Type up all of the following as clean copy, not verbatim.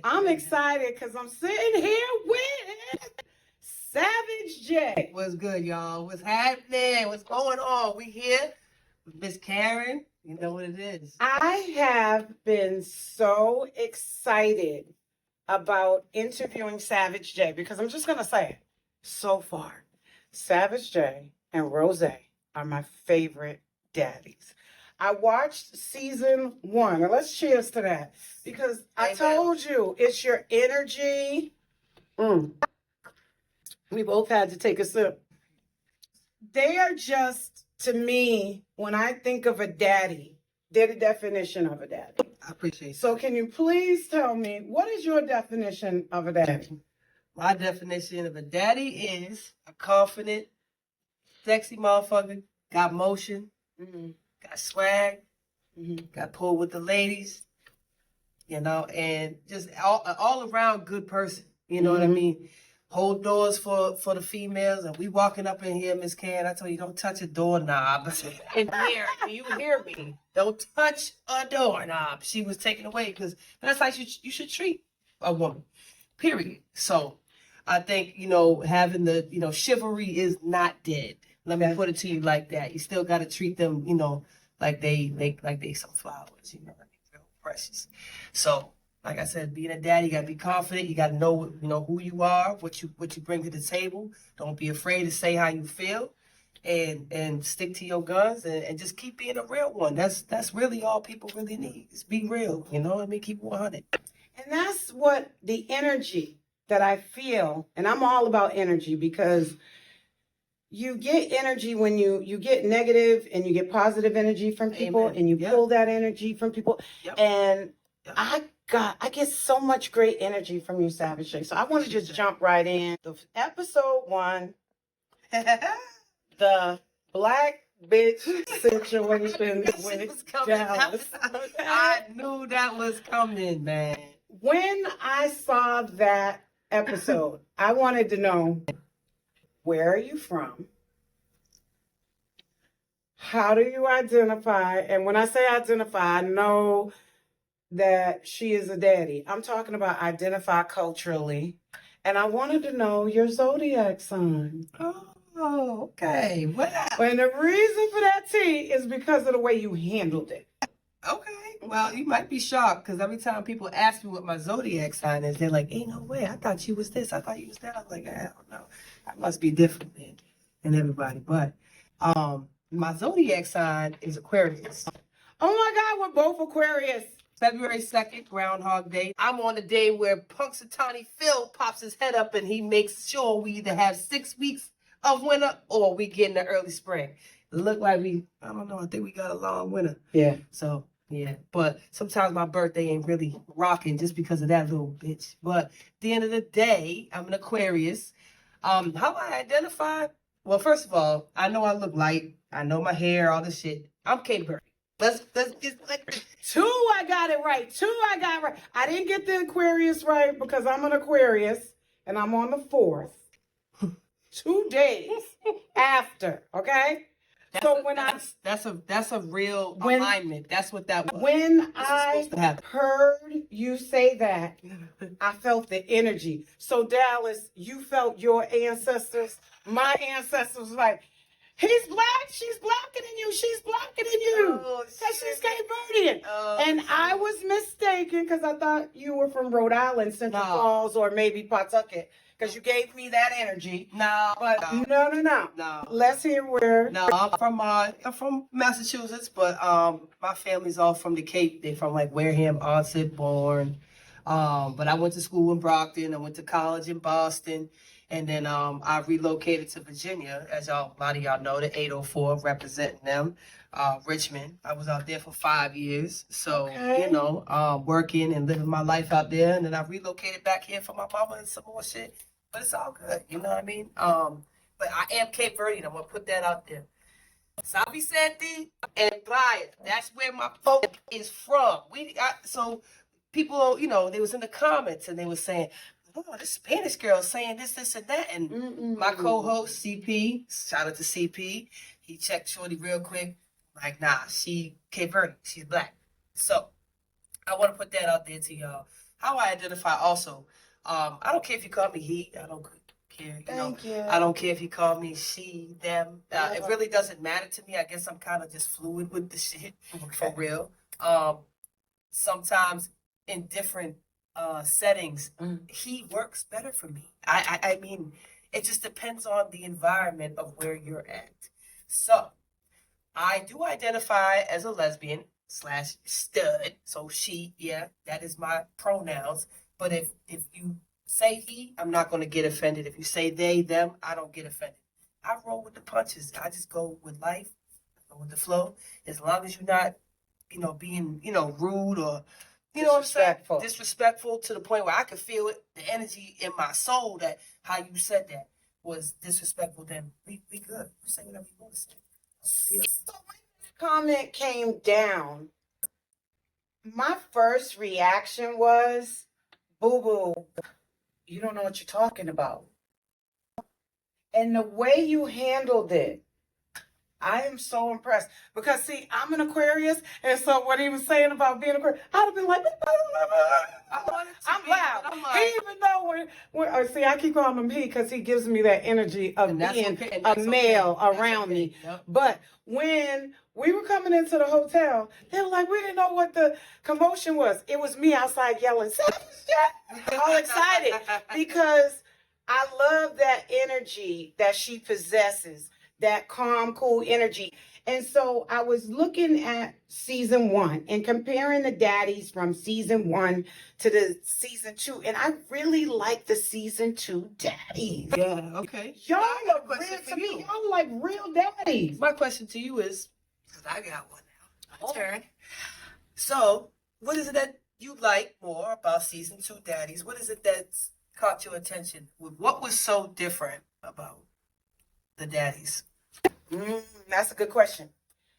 I'm excited because I'm sitting here with Savage J. What's good, y'all? What's happening? What's going on? We here with Miss Karen. You know what it is. I have been so excited about interviewing Savage J because I'm just going to say it. So far, Savage J and Rose are my favorite daddies. I watched season 1, and let's cheers to that because I told you it's your energy. We both had to take a sip. They are just, to me, when I think of a daddy, they're the definition of a daddy. I appreciate it. So can you please tell me, what is your definition of a daddy? My definition of a daddy is a confident, sexy motherfucker, got motion, got swag, got pull with the ladies, and just all around good person. You know what I mean? Hold doors for the females, and we walking up in here, Miss Karen. I tell you, don't touch a doorknob. And here, you hear me? Don't touch a doorknob. She was taken away because that's how you should treat a woman. Period. So, I think having the chivalry is not dead. Let me put it to you like that. You still got to treat them, like they some flowers. Real precious. So. Like I said, being a daddy, you gotta be confident. You gotta know, who you are, what you bring to the table. Don't be afraid to say how you feel, and stick to your guns, and just keep being a real one. That's really all people really need. Is be real. You know what I mean? Keep 100. And that's what the energy that I feel, and I'm all about energy because you get energy when you get negative and you get positive energy from people. Amen. And you pull that energy from people. Yep. And I get so much great energy from you, Savage J. So I want to just jump right in. Episode 1, the black bitch situation with Dallas. I knew that was coming, man. When I saw that episode, I wanted to know, where are you from? How do you identify? And when I say identify, I know that she is a daddy. I'm talking about identify culturally. And I wanted to know your zodiac sign. Oh, okay. What? And the reason for that, T, is because of the way you handled it. Okay. Well, you might be shocked because every time people ask me what my zodiac sign is, they're like, ain't no way. I thought you was this. I thought you was that. I'm like, I don't know. I must be different than everybody. But my zodiac sign is Aquarius. Oh my God, we're both Aquarius. February 2nd, Groundhog Day. I'm on the day where Punxsutawney Phil pops his head up and he makes sure we either have 6 weeks of winter or we get in the early spring. It looked like I don't know, I think we got a long winter. Yeah. So, yeah. But sometimes my birthday ain't really rocking just because of that little bitch. But at the end of the day, I'm an Aquarius. How I identify? Well, first of all, I know I look light. I know my hair, all this shit. I'm Katy Perry. Let's just like 2, I got it right. 2, I got right. I didn't get the Aquarius right because I'm an Aquarius and I'm on the 4th. 2 days after, okay? That's a real alignment. That's what that was. When I heard you say that, I felt the energy. So Dallas, you felt your ancestors. My ancestors was like, he's black, she's blacker than you, she's blacker than you. Because she's Cape Verdean. And I was mistaken because I thought you were from Rhode Island, Central Falls, or maybe Pawtucket. Because you gave me that energy. No. Let's hear where. No, I'm from Massachusetts, but my family's all from the Cape. They're from like Wareham, Onset, Bourne. But I went to school in Brockton. I went to college in Boston. And then I relocated to Virginia, as a lot of y'all know, the 804, representing them. Richmond. I was out there for 5 years. So, working and living my life out there. And then I relocated back here for my mama and some more shit. But it's all good. You know what I mean? But I am Cape Verdean. I'm going to put that out there. San Vicente and Playa. That's where my folk is from. So people, they was in the comments and they were saying, oh, this Spanish girl saying this, and that. And my co-host, CP, shout out to CP, he checked Shorty real quick. Like, nah, she Cape Verde. She's black. So, I want to put that out there to y'all. how I identify also. I don't care if you call me he. I don't care. Thank you. I don't care if you call me she, them. It really doesn't matter to me. I guess I'm kind of just fluid with the shit for real. Sometimes in different settings, he works better for me. I mean, it just depends on the environment of where you're at. So I do identify as a lesbian / stud. So she, yeah, that is my pronouns. But if you say he, I'm not going to get offended. If you say they, them, I don't get offended. I roll with the punches. I just go with life, go with the flow. As long as you're not, being, rude or, Disrespectful. what I'm saying? Disrespectful to the point where I could feel it, the energy in my soul that how you said that was disrespectful, then we good. You say whatever you want to say. So when this comment came down, my first reaction was, boo boo, you don't know what you're talking about. And the way you handled it, I am so impressed. Because, see, I'm an Aquarius, and so what he was saying about being Aquarius, I'd have been like, I'm loud. He even know see, I keep calling him he because he gives me that energy of being a male around me. Yep. But when we were coming into the hotel, they were like, we didn't know what the commotion was. It was me outside yelling, all excited because I love that energy that she possesses, that calm, cool energy. And so I was looking at season 1 and comparing the daddies from season 1 to the season 2. And I really like the season 2 daddies. Yeah, okay. Y'all I got a are question real for to me. you. Y'all like real daddies. My question to you is, because I got one now, my Oh. turn. So, what is it that you like more about season 2 daddies? What is it that's caught your attention? What was so different about the daddies? That's a good question.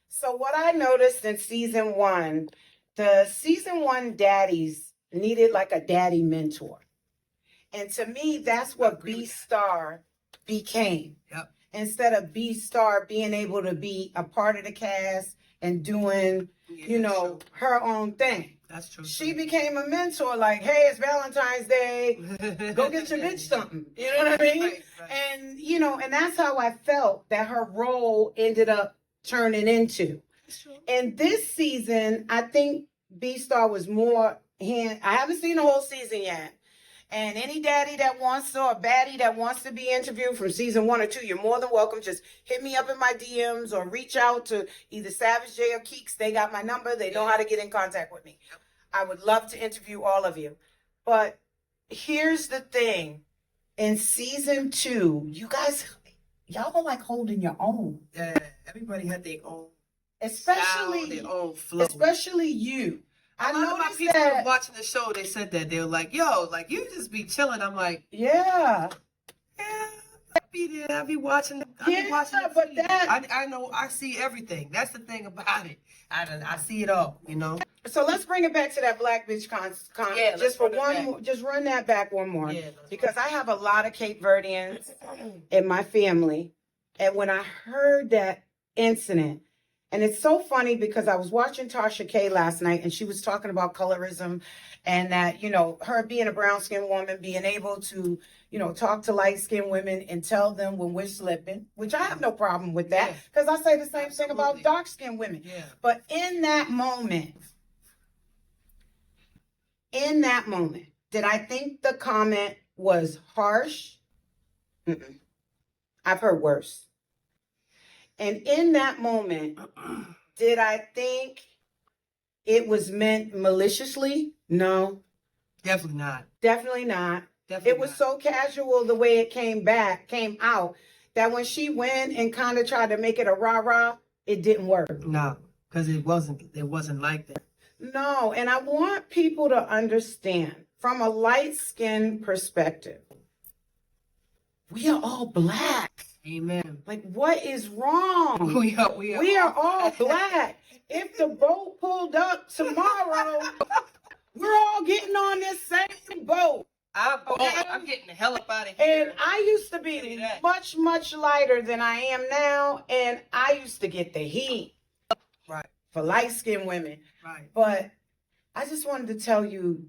So what I noticed in season 1, the season 1 daddies needed like a daddy mentor. And to me, that's what B-Star became. Yep. Instead of B-Star being able to be a part of the cast and doing, her own thing. That's true. She became a mentor, like, hey, it's Valentine's Day. Go get your bitch something. You know what I mean? Right. And, and that's how I felt that her role ended up turning into. And this season, I think B-Star was more I haven't seen the whole season yet. And any daddy that wants to, or baddie that wants to be interviewed from season 1 or 2, you're more than welcome. Just hit me up in my DMs or reach out to either Savage J or Keeks. They got my number. They know how to get in contact with me. I would love to interview all of you. But here's the thing. In season 2, y'all are like holding your own. Yeah, everybody had their own Especially, style, their own flow. Especially you. A lot of my people watching the show, they said that. They were like, yo, like, you just be chilling. I'm like, yeah, I'll be there. I'll be watching. But I know, I see everything. That's the thing about it. I see it all, So let's bring it back to that black bitch con. Yeah, just for one more, just run that back one more. Yeah, because I have a lot of Cape Verdeans in my family. And when I heard that incident, and it's so funny because I was watching Tasha K last night and she was talking about colorism and that, her being a brown skinned woman, being able to, talk to light skinned women and tell them when we're slipping, which I have no problem with that because I say the same thing about dark skinned women. Yeah. But in that moment, did I think the comment was harsh? Mm-mm. I've heard worse. And in that moment, did I think it was meant maliciously? No. Definitely not. Definitely not. It was so casual the way it came out, that when she went and kind of tried to make it a rah-rah, it didn't work. No, because it wasn't like that. No, and I want people to understand from a light-skinned perspective, we are all black. Amen. Like, what is wrong? We are all black. If the boat pulled up tomorrow, we're all getting on this same boat. I'm getting the hell up out of here. And I used to be much, much lighter than I am now, and I used to get the heat for light-skinned women. Right. But I just wanted to tell you,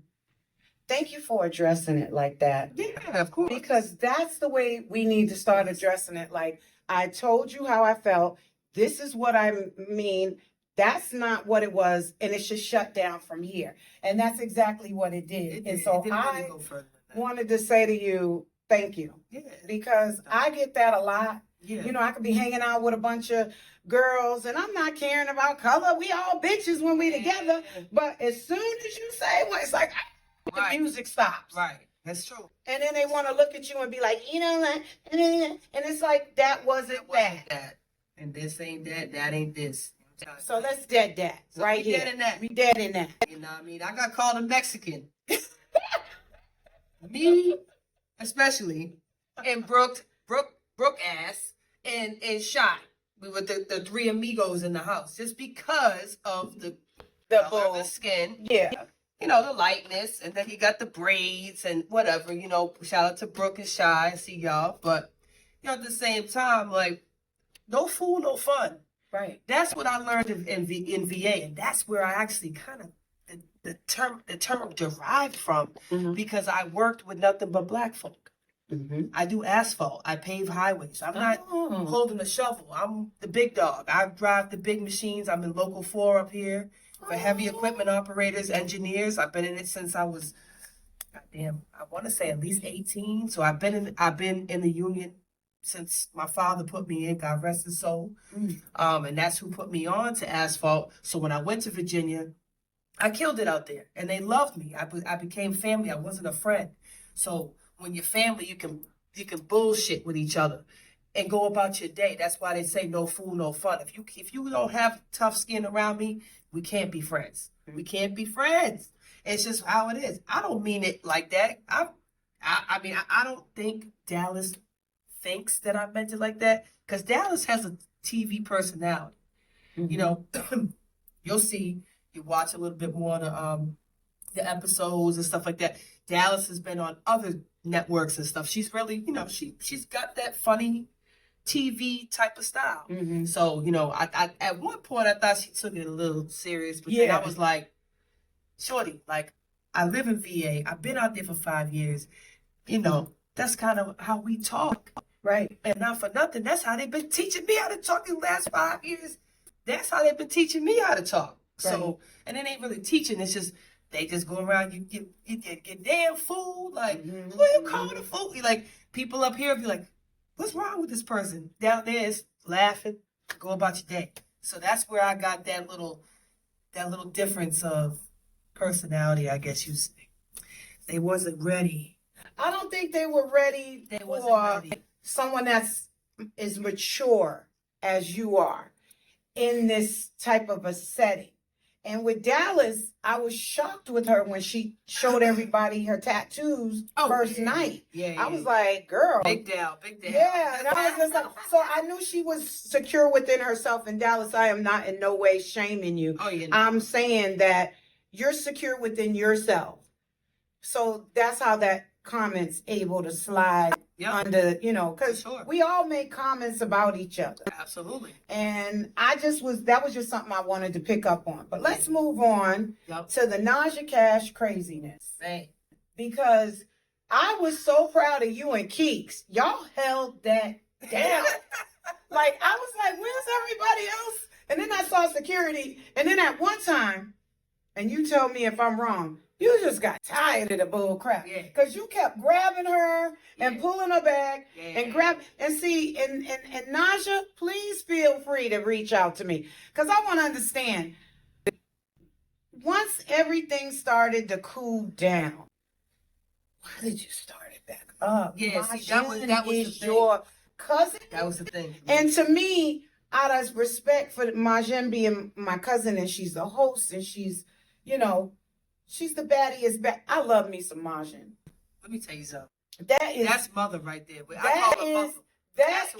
Thank you for addressing it like that. Yeah, of course. Because that's the way we need to start addressing it. Like, I told you how I felt. This is what I mean. That's not what it was. And it should shut down from here. And that's exactly what it did. And so it didn't really I go further than that. wanted to say to you, thank you. Yeah. Because I get that a lot. Yeah. You know, I could be hanging out with a bunch of girls and I'm not caring about color. We all bitches when we together. But as soon as you say one, it's like the music stops. Right. That's true. And then they want to look at you and be like, you know what? And it's like, that wasn't that. And this ain't that. That ain't this. So let's dead that right here. Dead in that. We dead in that. You know what I mean? I got called a Mexican. Me, especially, and Brooke ass, and Shy. We were the three amigos in the house just because of the color of the skin. Yeah. You know, the lightness, and then he got the braids and whatever, you know, shout out to Brooke and Shy, I see y'all. But, you know, at the same time, like, no fool, no fun. Right. That's what I learned in VA, and that's where I actually kind of, the term derived from, because I worked with nothing but black folk. I do asphalt. I pave highways. I'm not holding a shovel. I'm the big dog. I drive the big machines. I'm in Local 4 up here for heavy equipment operators, engineers. I've been in it since I was, goddamn, I want to say at least 18. So I've been in the union since my father put me in, God rest his soul. And that's who put me on to asphalt. So when I went to Virginia, I killed it out there, and they loved me. I became family. I wasn't a friend. So when you're family, you can bullshit with each other and go about your day. That's why they say no fool, no fun. If you don't have tough skin around me, we can't be friends. We can't be friends. It's just how it is. I don't mean it like that. I mean, I don't think Dallas thinks that I meant it like that, because Dallas has a TV personality. You know, you'll see, you watch a little bit more of the episodes and stuff like that. Dallas has been on other networks and stuff. She's really, you know, she's got that funny TV type of style. So, you know, I at one point I thought she took it a little serious, but then I was like, shorty, like, I live in VA. I've been out there for 5 years. You know, that's kind of how we talk. Right. And not for nothing, that's how they've been teaching me how to talk in the last 5 years. That's how they've been teaching me how to talk. Right. So, and it ain't really teaching. It's just, they just go around, you get damn fool. Like, who you calling a fool? Like, people up here be like, what's wrong with this person? Down there is laughing, go about your day. So that's where I got that little difference of personality, I guess you say. They wasn't ready. I don't think they were ready for someone that's as mature as you are in this type of a setting. And with Dallas, I was shocked with her when she showed everybody her tattoos first night. I was like, girl. Big Dal. Yeah, and I was just like, so I knew she was secure within herself. And Dallas, I am not in no way shaming you. I'm saying that you're secure within yourself. So that's how that comment's able to slide under, you know, because we all make comments about each other. Absolutely. And that was just something I wanted to pick up on. But let's move on to the Naja Cash craziness. Because I was so proud of you and Keeks. Y'all held that down. Like, I was like, where's everybody else? And then I saw security. And then at one time, and you tell me if I'm wrong, you just got tired of the bull crap. Because you kept grabbing her and pulling her back and see, and Naja, please feel free to reach out to me. Because I want to understand. Once everything started to cool down, why did you start it back up? That was your cousin. That was the thing. And to me, out of respect for Majen being my cousin, and she's the host, and she's, you know, she's the baddiest. I love me some Majen. Let me tell you something. That's mother right there. That's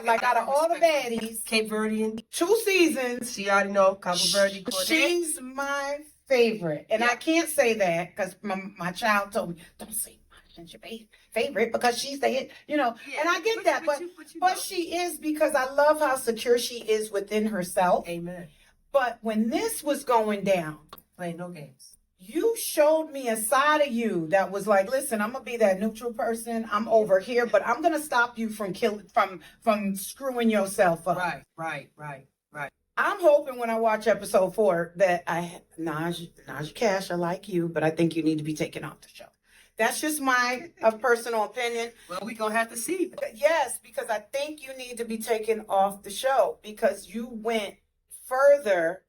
like out of all the baddies, Cape Verdean, 2 seasons. She already know Cape Verde. She's my favorite, and I can't say that because my child told me, don't say Majen's your favorite because she's the hit, you know. And I get that, but she is, because I love how secure she is within herself. Amen. But when this was going down, playing no games. you showed me a side of you that was like, listen, I'm gonna be that neutral person. I'm over here, but I'm gonna stop you from from screwing yourself up. Right. I'm hoping when I watch episode 4 that Naja Cash, I like you, but I think you need to be taken off the show. That's just my personal opinion. Well, we're going to have to see. Yes, because I think you need to be taken off the show because you went further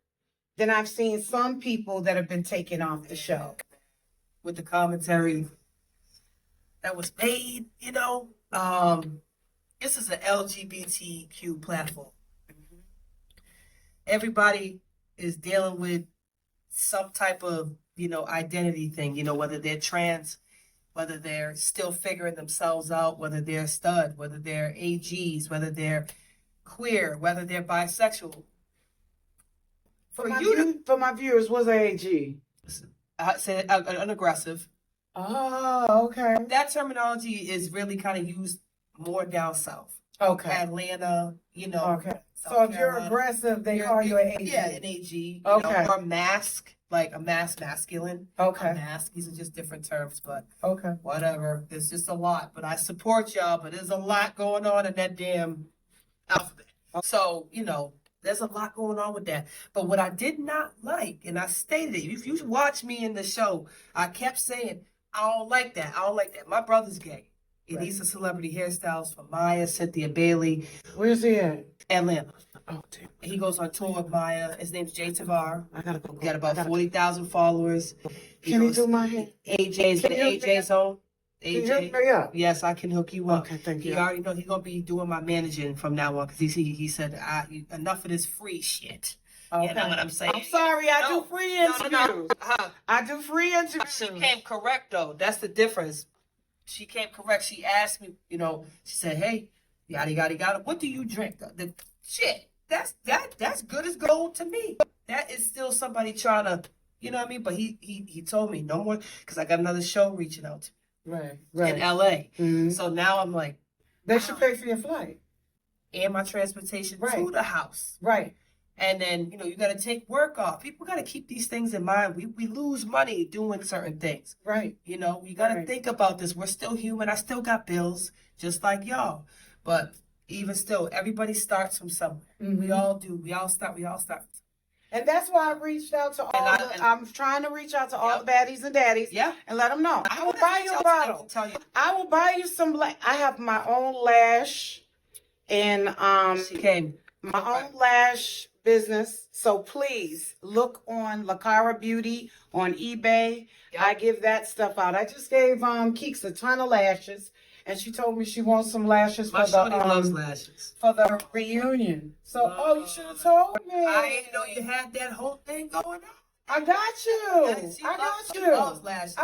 than I've seen some people that have been taken off the show. With the commentary that was made, you know, this is an LGBTQ platform. Everybody is dealing with some type of, you know, identity thing, you know, whether they're trans, whether they're still figuring themselves out, whether they're a stud, whether they're AGs, whether they're queer, whether they're bisexual. For my viewers, what's AG? I said an aggressive. Oh, okay. That terminology is really kind of used more down south. Okay. Atlanta, you know. Okay. So if you're aggressive, they call you an AG. Yeah, an AG. Okay. Know, or mask, like a masculine. Okay. A mask. These are just different terms, but okay. Whatever. There's just a lot. But I support y'all, but there's a lot going on in that damn alphabet. So, you know, there's a lot going on with that. But what I did not like, and I stated it, if you watch me in the show, I kept saying, I don't like that. I don't like that. My brother's gay. And he's a celebrity hairstylist for Maya, Cynthia Bailey. Where's he at? Atlanta. Oh, damn. He goes on tour with Maya. His name's Jay Tavar. I gotta go. He got about 40,000 followers. Can he do my hair? AJ's the AJ's on. Can you hook me up? Yes, I can hook you up. Okay, thank you. He already know he's gonna be doing my managing from now on because he said enough of this free shit. Okay. You know what I'm saying? I'm sorry, I do free interviews. No. I do free interviews. She came correct though. That's the difference. She came correct. She asked me, you know, she said, "Hey, yada. What do you drink?" The shit. That's good as gold to me. That is still somebody trying to, you know what I mean? But he told me no more because I got another show reaching out to me. Right. In LA. Mm-hmm. So now I'm like, they should pay for your flight. And my transportation to the house. Right. And then, you know, you got to take work off. People got to keep these things in mind. We lose money doing certain things. Right. You know, you got to think about this. We're still human. I still got bills, just like y'all. But even still, everybody starts from somewhere. Mm-hmm. We all do. We all start. And that's why I reached out to all I'm trying to reach out to all the baddies and daddies. Yeah. And let them know. I will buy you a bottle. I will buy you some I have my own lash and She came. my own lash business. So please look on Lakara Beauty on eBay. Yep. I give that stuff out. I just gave Keeks a ton of lashes, and she told me she wants some lashes My for the shorty loves lashes. for the reunion. So you should have told me. I didn't know you had that whole thing going on. I got you. I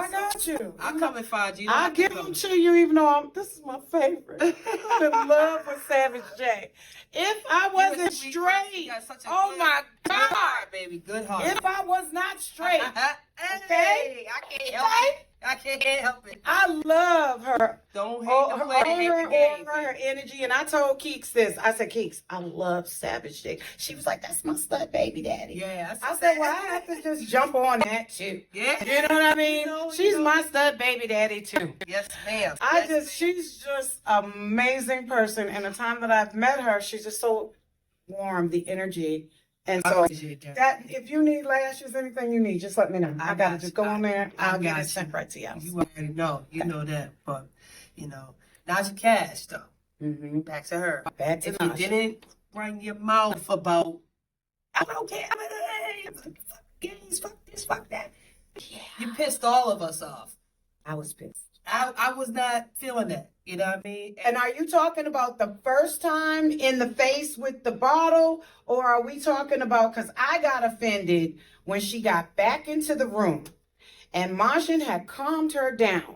got you. I'll come and find you. I'll give them to you, even though this is my favorite. I'm in love with Savage J. If I wasn't straight, oh my God, heart, baby, good heart. If I was not straight, okay, I can't help it. I love her. Don't hate the play. Her energy. And I told Keeks this. I said, Keeks, I love Savage J. She was like, that's my stud baby daddy. Yeah. I said, well, I have to just jump on that too. Yeah. You know what I mean? She's my stud baby daddy too. Yes, ma'am. She's just an amazing person. And the time that I've met her, she's just so warm, the energy. And so that if you need lashes, anything you need, just let me know. I gotta just go on there. I'll get it sent right to you. You already know. You know that. But, you know, Neci Cash, though. Mm-hmm. Back to her. Back to if Neci. you didn't run your mouth about, I don't care. Fuck gays, fuck this, fuck that. Yeah. You pissed all of us off. I was pissed. I was not feeling that. You know what I mean? And are you talking about the first time in the face with the bottle? Or are we talking about, because I got offended when she got back into the room and Majin had calmed her down.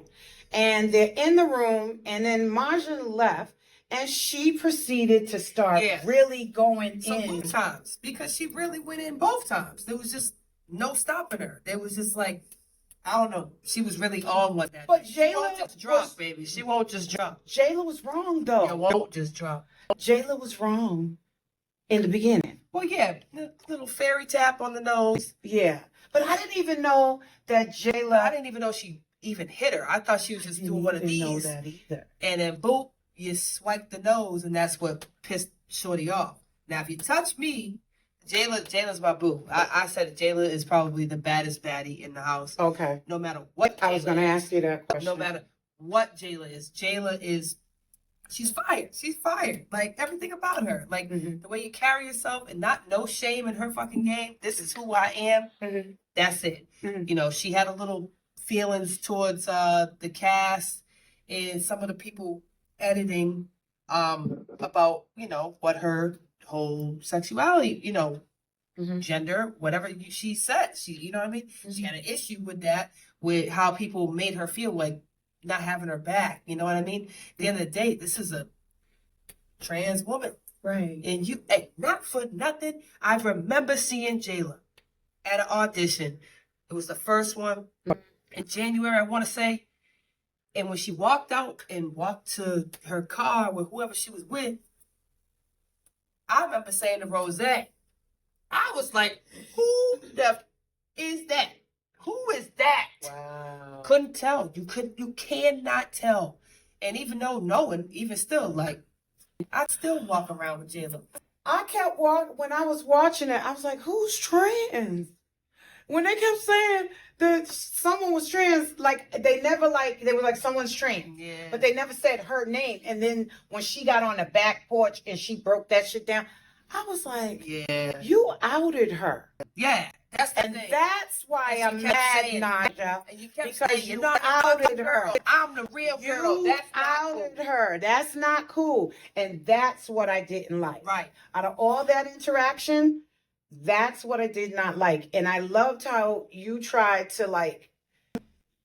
And they're in the room and then Majin left and she proceeded to start really going in. Both times. Because she really went in both times. There was just no stopping her. There was just like, I don't know. She was really on with that. But she won't just drop, baby. She won't just drop. Jayla was wrong, though. It won't just drop. Jayla was wrong in the beginning. Well, yeah, little fairy tap on the nose. Yeah. But I didn't even know that I Jayla. didn't even know she even hit her. I thought she was just doing one of didn't know these. that either. And then boop, you swipe the nose, and that's what pissed Shorty off. Now, if you touch me, Jayla's my boo. I said Jayla is probably the baddest baddie in the house. Okay. No matter what. I was going to ask you that question. No matter what Jayla is, she's fired. She's fired. Like, everything about her. Like, the way you carry yourself and no shame in her fucking game. This is who I am. That's it. You know, she had a little feelings towards the cast and some of the people editing about, you know, what her whole sexuality, you know, gender, whatever she said. She, you know what I mean? She had an issue with that, with how people made her feel like not having her back. You know what I mean? At the end of the day, this is a trans woman. Right. And you, hey, not for nothing, I remember seeing Jayla at an audition. It was the first one in January, I want to say. And when she walked out and walked to her car with whoever she was with, I remember saying to Rose, I was like, who the f is that? Who is that? Wow. Couldn't tell. You cannot tell. And even though knowing, even still, like, I still walk around with Jayla. I kept walking, when I was watching it, I was like, who's trans? When they kept saying that someone was trans, like, they never, like, they were like, someone's trans. Yeah. But they never said her name. And then when she got on the back porch and she broke that shit down, I was like, Yeah. you outed her. Yeah. That's the And thing. that's why I'm mad, Naja. And you kept Because saying, you you're not outed the her. girl. I'm the real girl. You That's not outed cool. her. That's not cool. And that's what I didn't like. Right. Out of all that interaction, that's what I did not like. And I loved how you tried to, like,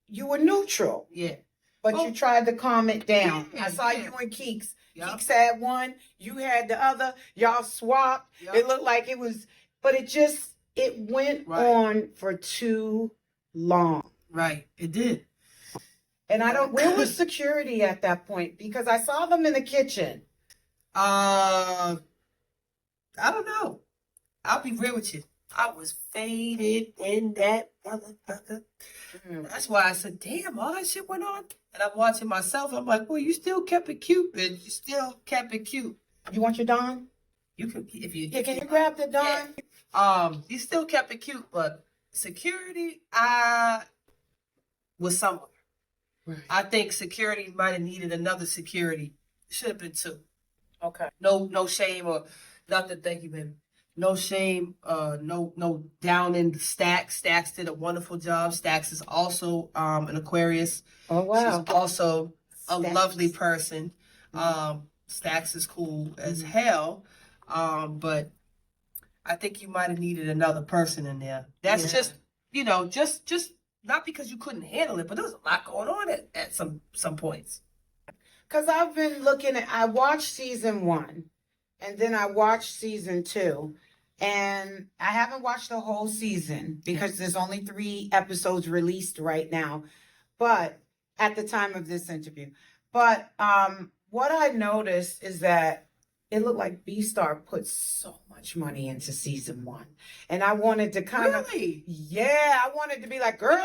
you were neutral, Yeah. but Oh. you tried to calm it down. Yeah, I saw yeah. you and Keeks. Yup. Keeks had one, you had the other. Y'all swapped. Yup. It looked like it was, but it went Right. on for too long. Right. It did. And where was security at that point? Because I saw them in the kitchen. I don't know. I'll be real with you. I was faded in that motherfucker. That's why I said, damn, all that shit went on. And I'm watching myself. I'm like, well, you still kept it cute, bitch. You still kept it cute. You want your Don? You can, if you. Yeah, can you grab the Don? Yeah. You still kept it cute, but security, I was somewhere. Right. I think security might have needed another security. Should have been two. Okay. No shame or nothing. Thank you, baby. No shame. No down in Stacks. Stacks did a wonderful job. Stacks is also an Aquarius. Oh, wow. She's also a Stacks. lovely person. Stacks is cool as hell. But I think you might have needed another person in there. That's just, you know, just not because you couldn't handle it, but there was a lot going on at some points. Because I've been I watched season 1, and then I watched season 2, and I haven't watched the whole season because there's only 3 episodes released right now, but at the time of this interview. But what I noticed is that it looked like B-Star put so much money into season 1. And I wanted to kind of... Really? Yeah, I wanted to be like, girl,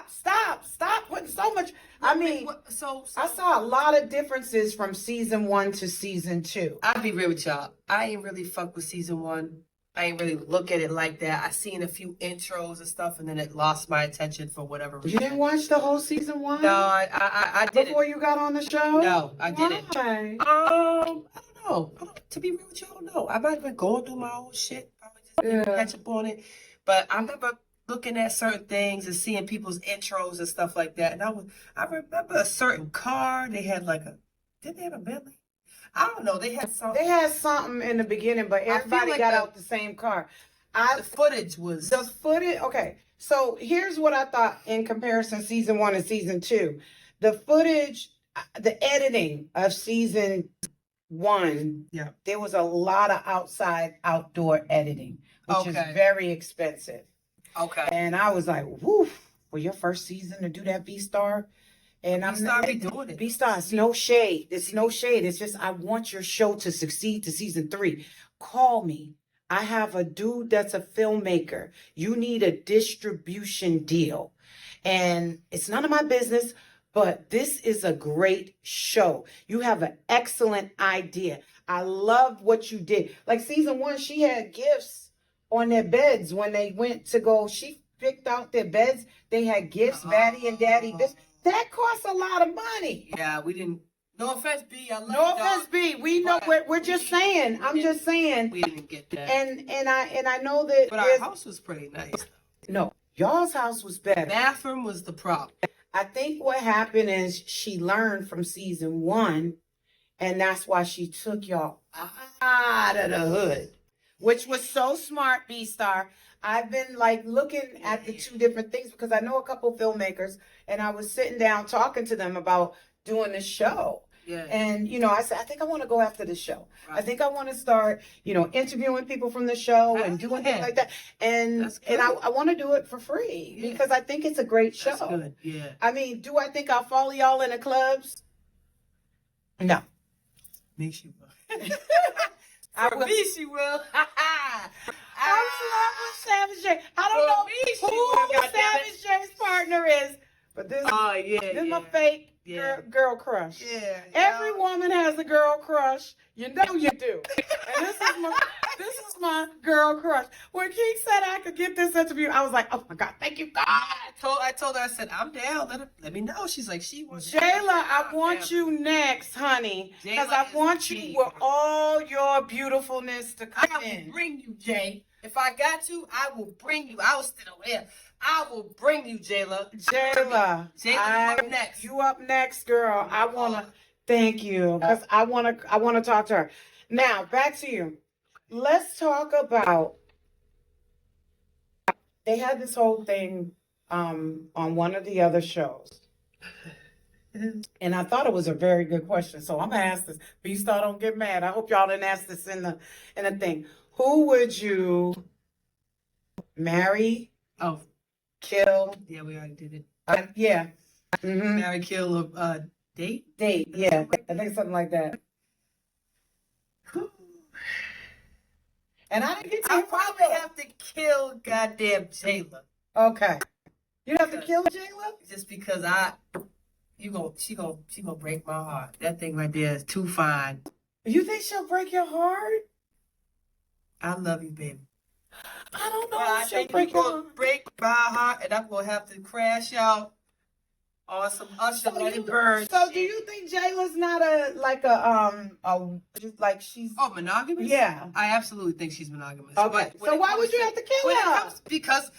stop putting so much... I mean, so I saw a lot of differences from season 1 to season 2. I'll be real with y'all. I ain't really fuck with season 1. I ain't really look at it like that. I seen a few intros and stuff, and then it lost my attention for whatever reason. You didn't watch the whole season 1? No, I didn't. Before you got on the show? No, I didn't. Why? I don't know. To be real with you, I don't know. I might have been going through my own shit. Probably just didn't catch up on it. But I remember looking at certain things and seeing people's intros and stuff like that. And I remember a certain car. They had didn't they have a Bentley? I don't know. They had something. They had something in the beginning, but everybody like got out the same car. The footage was... The footage, okay. So here's what I thought in comparison season 1 and season 2. The footage, the editing of season 1, there was a lot of outdoor editing, which is very expensive. Okay. And I was like, woof, for your first season to do that, B-Star. And B-Star be doing it. B-Star, it's no shade. It's no shade. It's just I want your show to succeed to season 3. Call me. I have a dude that's a filmmaker. You need a distribution deal. And it's none of my business, but this is a great show. You have an excellent idea. I love what you did. Like season 1, she had gifts on their beds when they went to go. She picked out their beds. They had gifts, Maddie and Daddy. That costs a lot of money. Yeah, we didn't. No offense, B. I love No you, offense, dog. B. We know we're just saying. I'm just saying. We didn't get that. And I know that. But our house was pretty nice. No, y'all's house was better. Bathroom was the problem. I think what happened is she learned from season 1, and that's why she took y'all out of the hood, which was so smart, B-Star. I've been like looking at the 2 different things because I know a couple filmmakers, and I was sitting down talking to them about doing the show. Yeah. And, I said, I think I want to go after the show. Right. I think I want to start, interviewing people from the show and doing things like that. And I want to do it for free because I think it's a great show. That's good. Yeah. I mean, do I think I'll follow y'all in the clubs? No. Me, she will. For me, she will. I'm in love with Savage J. I don't know who Savage J's partner is, but this is my fake girl crush. Yeah. Every woman has a girl crush. You know you do. And this is my girl crush. When Keith said I could get this interview, I was like, oh my God, thank you, God. I told her, I said, I'm down. Let me know. She's like, she wants Jayla, I want you next, honey. Because I want you with all your beautifulness to come in. I will bring you, Jay. If I got to, I will bring you. I will sit over here. I will bring you, Jayla. Jayla, you up next. You up next, girl. I wanna thank you because I wanna talk to her. Now back to you. Let's talk about. They had this whole thing on one of the other shows, and I thought it was a very good question. So I'm gonna ask this. B-Star, don't get mad. I hope y'all didn't ask this in the thing. Who would you marry? Oh. Kill. Yeah, we already did it. Yeah. Mm-hmm. Marry, kill, date? Date, yeah. I think something like that. And I didn't get to I probably have to kill goddamn Jayla. Okay. You'd have to kill Jayla? Just because she gonna break my heart. That thing right there is too fine. You think she'll break your heart? I love you, baby. I don't know. I think you're going to break my heart, and I'm going to have to crash out on some Usher Let It Burn. So do you think Jayla's not she's... Oh, monogamous? Yeah. I absolutely think she's monogamous. Okay. So why would you have to kill her? Because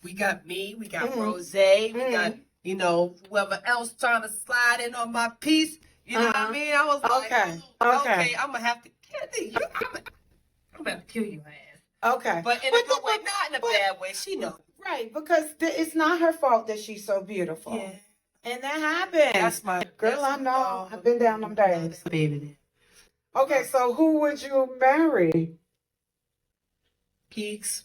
we got me, we got Rose, we got, whoever else trying to slide in on my piece. You know what I mean? I was like, okay, I'm going to have to kill you. I'm going to kill you, man. Okay. But in a good way, not in a bad way. She knows. Right, because it's not her fault that she's so beautiful. Yeah. And that happens. That's my girl. I know. I've been down them days. Baby. Okay, so who would you marry? Keeks.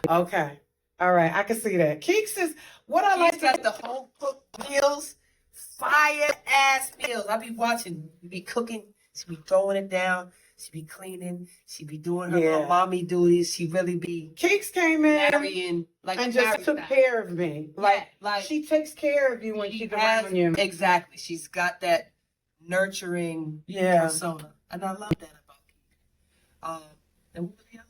Okay. All right, I can see that. Keeks is what I like. Got the home cooked meals, fire ass meals. I be watching. You be cooking. She be throwing it down. She be cleaning. She be doing her little mommy duties. She really be. Keeks came in marrying, and just took care of me. Like she takes care of you when she's around you. Exactly. She's got that nurturing persona, and I love that about Keeks. And what was the other?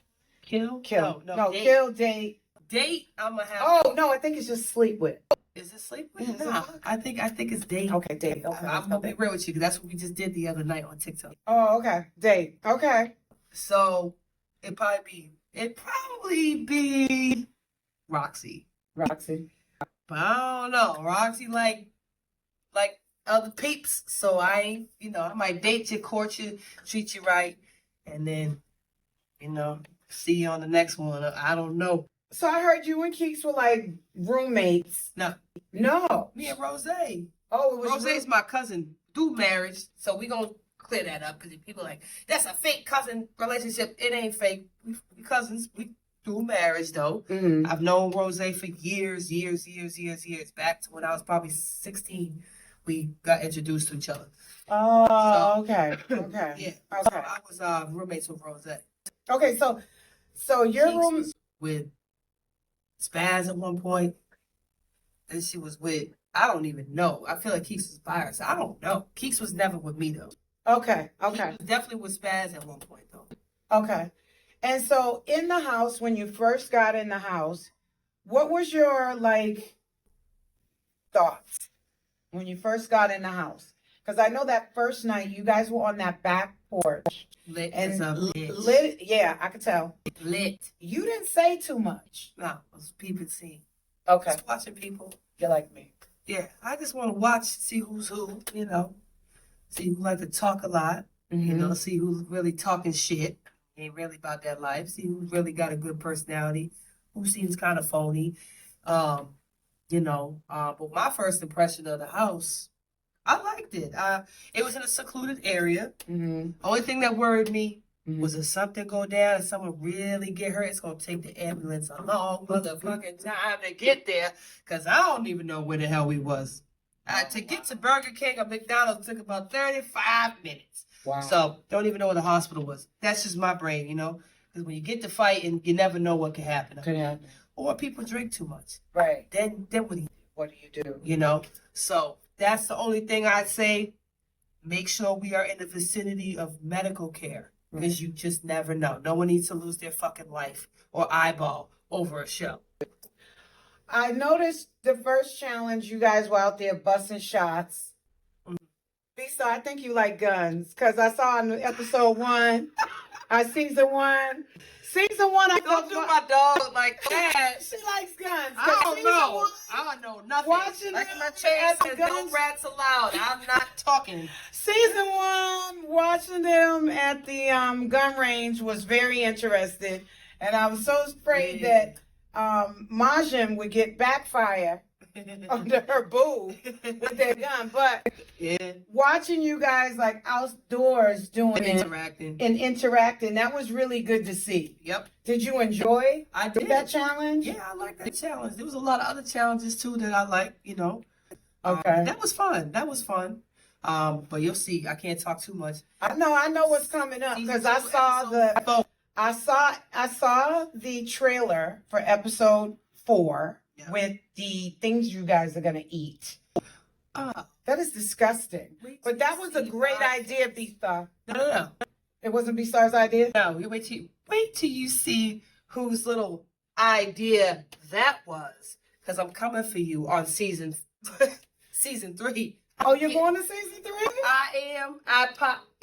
Kill. No, date. Kill, date. Date. I'm gonna have. Oh no, I think it's just sleep with. Is it sleep with? No, I think it's date. Okay, date. Okay, I'm gonna be real with you because that's what we just did the other night on TikTok. Oh, okay, date. Okay. So it'd probably be Roxy. But I don't know. Roxy like other peeps. So I ain't, I might date you, court you, treat you right, and then, see you on the next one. I don't know. So I heard you and Keeks were like roommates. No. Me and Rose. Oh, it was Rose's my cousin. Do marriage, so we gonna clear that up because people are like, that's a fake cousin relationship. It ain't fake. We cousins. We do marriage though. Mm-hmm. I've known Rose for years. Back to when I was probably 16, we got introduced to each other. Oh, okay. Yeah. Okay. So I was roommates with Rose. Okay, so So your Keeks room, was with Spaz at one point. Then she was with, I don't even know. I feel like Keeks was by herself. I don't know. Keeks was never with me though. okay, He okay, was definitely with Spaz at one point though. okay. And so in the house, when you first got in the house, what was your like thoughts when you first got in the house? Because I know that first night you guys were on that back porch Lit and as a bitch. lit. Yeah, I could tell. Lit. You didn't say too much. No, I was peeping scene. Okay, Just watching people. you're like me. Yeah, I just want to watch, see who's who, you know. See who like to talk a lot, you know, see who's really talking shit. Ain't really about that life. See who's really got a good personality, who seems kind of phony. You know, but my first impression of the house, I liked it. It was in a secluded area. Mm-hmm. Only thing that worried me Mhm. was if something go down and someone really get hurt, it's gonna take the ambulance a long motherfucking time to get there. Cause I don't even know where the hell we was. To get to Burger King or McDonald's took about 35 minutes. Wow. So don't even know where the hospital was. That's just my brain, you know. Because when you get to fighting, you never know what can happen. Could happen. Or people drink too much. Right. Then What do you do? you know. So that's the only thing I'd say. Make sure we are in the vicinity of medical care. Because you just never know. No one needs to lose their fucking life or eyeball over a show. I noticed the first challenge you guys were out there busting shots. Bisa, I think you like guns because I saw in episode 1, season 1. Season 1, I Don't do my dog like that. She likes guns. I don't Season know. 1, I don't know nothing. Watching like them my chain at the says, no guns- rats allowed. I'm not talking. Season 1, watching them at the gun range was very interesting, and I was so afraid that Majin would get backfire under her boob with their gun. But Yeah. watching you guys like outdoors doing it Interacting. and interacting, that was really good to see. Yep. Did you enjoy I did. that challenge? Yeah, I like that challenge. There was a lot of other challenges too that I like, you know. Okay. That was fun. That was fun. But you'll see. I can't talk too much. I know what's coming up because I saw the trailer for episode 4 Yeah. with the things you guys are gonna eat. That is disgusting. Wait But till that you was a see great my- idea, Bisa. No. It wasn't Bisa's idea? No, you wait till you see whose little idea that was. Because I'm coming for you on season 3. Oh, you're going to season 3? I am.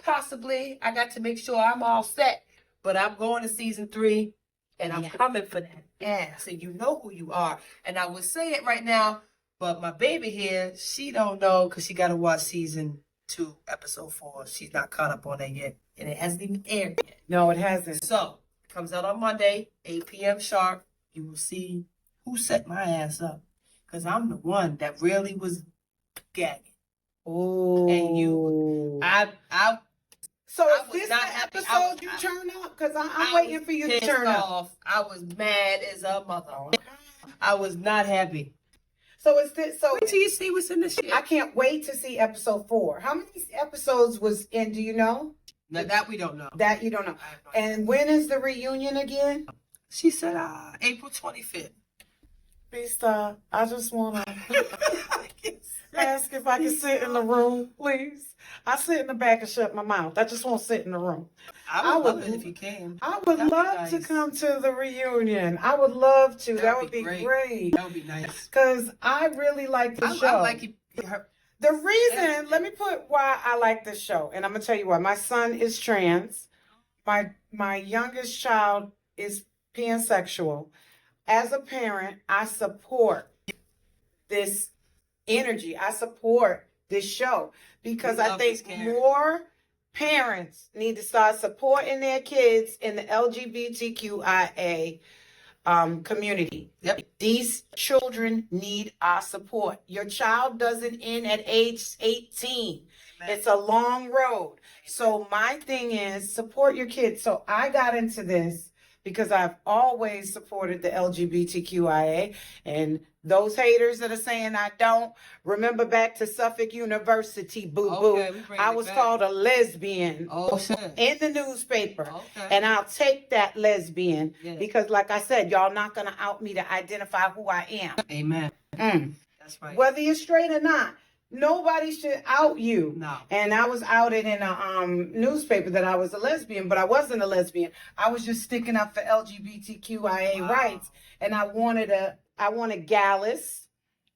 Possibly. I got to make sure I'm all set. But I'm going to season 3, and I'm coming for that ass. And you know who you are. And I would say it right now, but my baby here, she don't know because she got to watch season 2, episode 4. She's not caught up on that yet, and it hasn't even aired yet. No, it hasn't. So it comes out on Monday, 8 p.m. sharp. You will see who set my ass up, because I'm the one that really was gagging. Oh. And you, So I is was this the not happy. episode you turn up? Because I'm I waiting was for you to pissed turn up. off. I was mad as a mother. I was not happy. So is this so? Wait till you see what's in the shit. I can't wait to see episode 4. How many episodes was in? Do you know? Now, that we don't know. That you don't know. I have no idea. And when is the reunion again? She said April 25th. Bisa, I just want to ask if I can sit in the room, please. I sit in the back and shut my mouth. I just want to sit in the room. I would love it if you came. I would That'd be love to nice. come to the reunion. I would love to. That would be great. That would be nice. Because I really like the show. I like it. The reason, let me put why I like this show, and I'm gonna tell you why. My son is trans. My youngest child is pansexual. As a parent, I support this energy. I support this show because We I love think this character. more parents need to start supporting their kids in the LGBTQIA community. Yep. These children need our support. Your child doesn't end at age 18. Amen. It's a long road. So my thing is support your kids. So I got into this because I've always supported the LGBTQIA, and Those haters that are saying I don't, remember back to Suffolk University, boo-boo. Okay, we bring I it was back. called a lesbian Oh, shit. in the newspaper. Okay. And I'll take that lesbian Yeah. because, like I said, y'all not going to out me to identify who I am. Amen. Mm. That's right. Whether you're straight or not, nobody should out you. No. And I was outed in a newspaper that I was a lesbian, but I wasn't a lesbian. I was just sticking up for LGBTQIA Wow. rights, and I wanted Gallus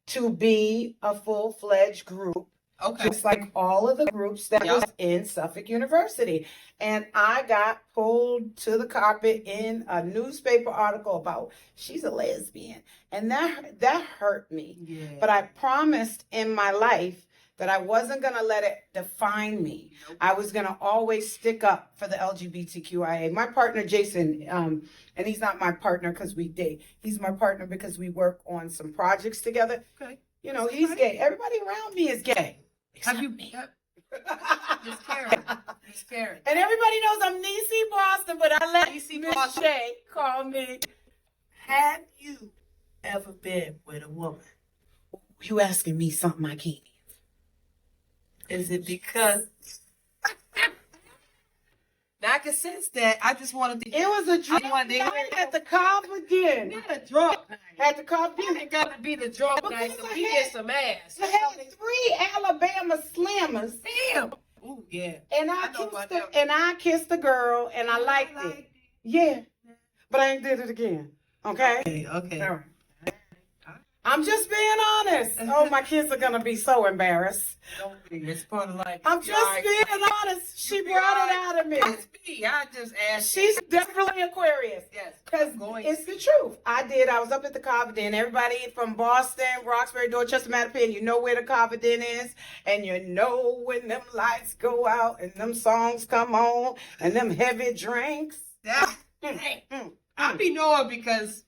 to be a full-fledged group, Okay. just like all of the groups that was in Suffolk University. And I got pulled to the carpet in a newspaper article about she's a lesbian. And that hurt me. Yeah. But I promised in my life that I wasn't going to let it define me. Nope. I was going to always stick up for the LGBTQIA. My partner, Jason, and he's not my partner because we date. He's my partner because we work on some projects together. Okay. You know, he's gay. Everybody around me is gay. Have you? Just Karen. Just Karen. And everybody knows I'm Neci Boston, but I let Neci Miss Boston. Shay call me. Have you ever been with a woman? You asking me something I can't answer. Is it because? Now I can sense that. I just wanted to. It was a drunk I wanted to night hear it. at the Carver Not a drunk night. At the Carver It ain't got to be the drunk Because night. So I we had- get some ass. I had 3 Alabama slammers, Damn. Ooh, yeah. and I know about that. I kissed the girl, and I liked it. Yeah, but I ain't did it again. Okay. Okay. All right. I'm just being honest. Oh, my kids are gonna be so embarrassed. Don't be. It's part of life. I'm just being honest. She brought it out of me. That's me. I just asked. She's definitely Aquarius. Yes. Because it's the truth. I was up at the Carver Den. Everybody from Boston, Roxbury, Dorchester, Mattapan, you know where the Carver Den is. And you know when them lights go out and them songs come on and them heavy drinks. I be knowing because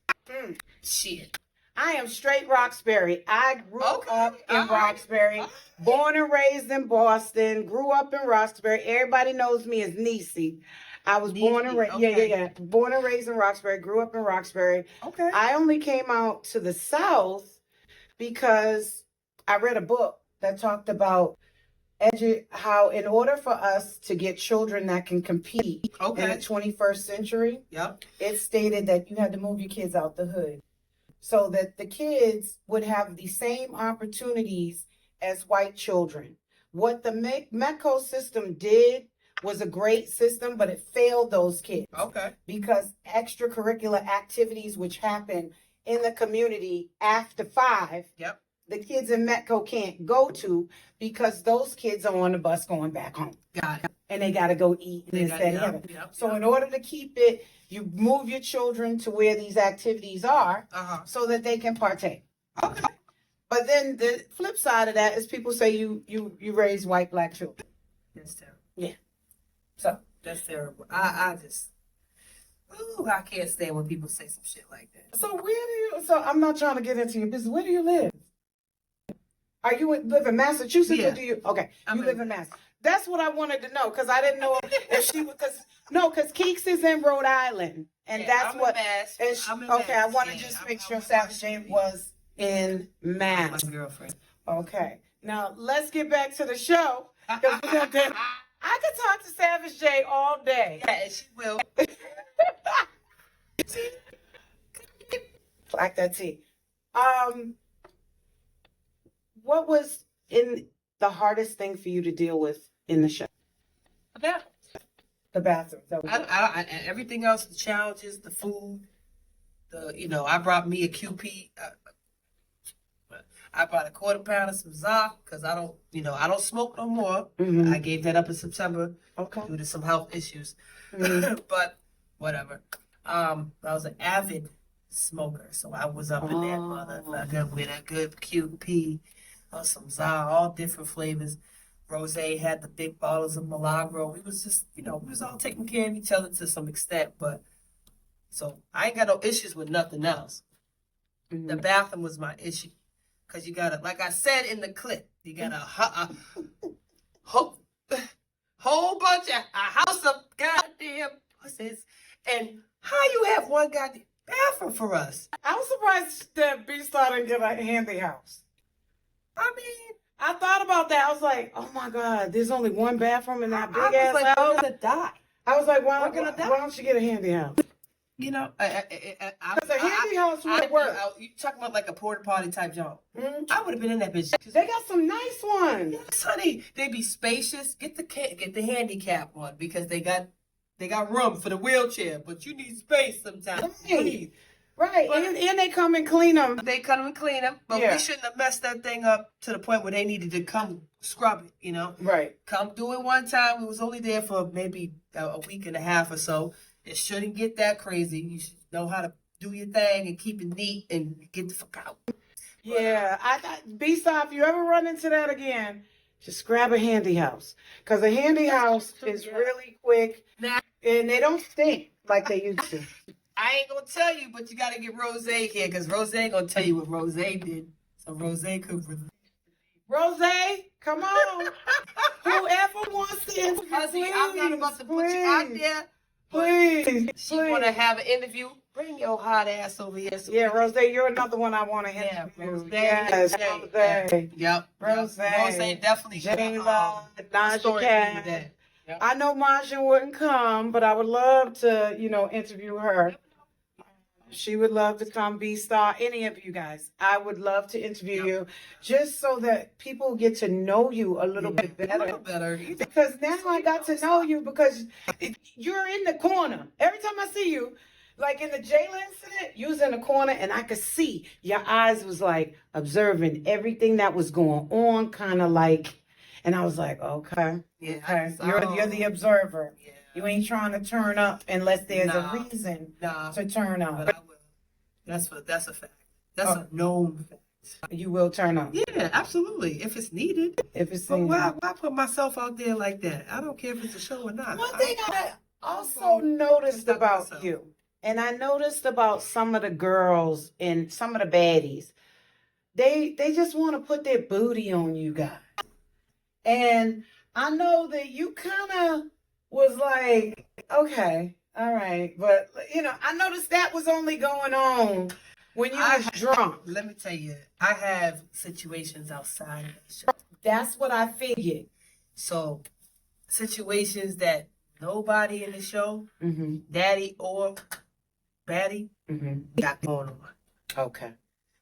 shit. I am straight Roxbury. I grew up in all right. Roxbury, born and raised in Boston, grew up in Roxbury. Everybody knows me as Neci. I was born and raised, okay. born and raised in Roxbury, grew up in Roxbury. Okay. I only came out to the South because I read a book that talked about how in order for us to get children that can compete in the 21st century, Yep. it stated that you had to move your kids out the hood so that the kids would have the same opportunities as white children. What the MECO system did was a great system, but it failed those kids. Okay. Because extracurricular activities which happen in the community after 5, Yep. the kids in MECO can't go to because those kids are on the bus going back home. Got it. And they got to go eat and this, that, and the other. So in order to keep it, you move your children to where these activities are so that they can partake. Okay. But then the flip side of that is people say you raise white black children. That's terrible. Yeah. So That's terrible. I just. Ooh, I can't stand when people say some shit like that. so I'm not trying to get into your business. Where do you live? Are you live in Massachusetts or do you? Okay, you live in Mass. That's what I wanted to know because I didn't know if she was because Keeks is in Rhode Island and that's what. And she, okay, I want to just make sure Savage Jane was in Mass. My girlfriend. Okay, now let's get back to the show. I could talk to Savage J all day. Yeah, she will. Like that tea. What was in the hardest thing for you to deal with in the show? About The bathroom. I everything else, the challenges, the food, I brought me a QP. I brought a quarter pound of some za because I don't smoke no more. Mm-hmm. I gave that up in September due to some health issues. But whatever. I was an avid smoker, so I was up in that motherfucker with a good QP, some za, all different flavors. Rose had the big bottles of Milagro. We was just, we was all taking care of each other to some extent, but so I ain't got no issues with nothing else. Mm-hmm. The bathroom was my issue. Because you got to, like I said in the clip, you got a whole bunch of a house of goddamn pussies. And how you have one goddamn bathroom for us? I was surprised that B-Star didn't get a handy house. I mean, I thought about that. I was like, oh my God, there's only one bathroom in that big I ass was like, house. we're gonna die. I was like, why die. don't you get a handy house? You know, Because a handy house would work. You talking about like a porta potty type job? Mhm. I would have been in that bitch. They got some nice ones. Yes, honey. They be spacious. Get the handicap one because they got room for the wheelchair, but you need space sometimes. Right. Right. But- and they come and clean them. They come and clean them, but Yeah. we shouldn't have messed that thing up to the point where they needed to come scrub it, you know? Right. Come do it one time. We was only there for maybe a week and a half or so. It shouldn't get that crazy. You should know how to do your thing and keep it neat and get the fuck out. Yeah. B-Star, if you ever run into that again, just grab a handy house. Because a handy house is really quick Now, and they don't stink like they used to. I ain't gonna tell you, but you gotta get Rose here because Rose gonna tell you what Rose did. So Rose could. Rose, come on. Whoever wants to interview, Husband, I'm not about to put you out there. Please. She wanna have an interview. Bring your hot ass over here. So Yeah, Rose, you're another one I want to Yeah, interview. Rose. Yes, Rose. Yep. Rose. Rose definitely. Jayla, Naja story Cat. with that. Yep. I know Maja wouldn't come, but I would love to, interview her. She would love to come, B-Star, any of you guys. I would love to interview you just so that people get to know you a little bit A better. little better. Because now I got to know you because you're in the corner. Every time I see you, like in the Jayla incident, you was in the corner and I could see your eyes was like observing everything that was going on, kind of like, and I was like, okay, Yeah. okay. So- You're the observer. Yeah. You ain't trying to turn up unless there's Nah. a reason Nah. to turn up. But I will. That's a fact. That's a known fact. You will turn up Yeah, absolutely. If it's needed. if it's But seen. why put myself out there like that? I don't care if it's a show or not. One thing I also noticed Stuck about myself. you, and I noticed about some of the girls and some of the baddies, they just want to put their booty on you guys. And I know that you kind of was like, okay, all right. But, I noticed that was only going on when you was drunk. Let me tell you, I have situations outside of the show. That's what I figured. So, situations that nobody in the show, Mm-hmm. daddy or baddie, Mm-hmm. got going on. Okay.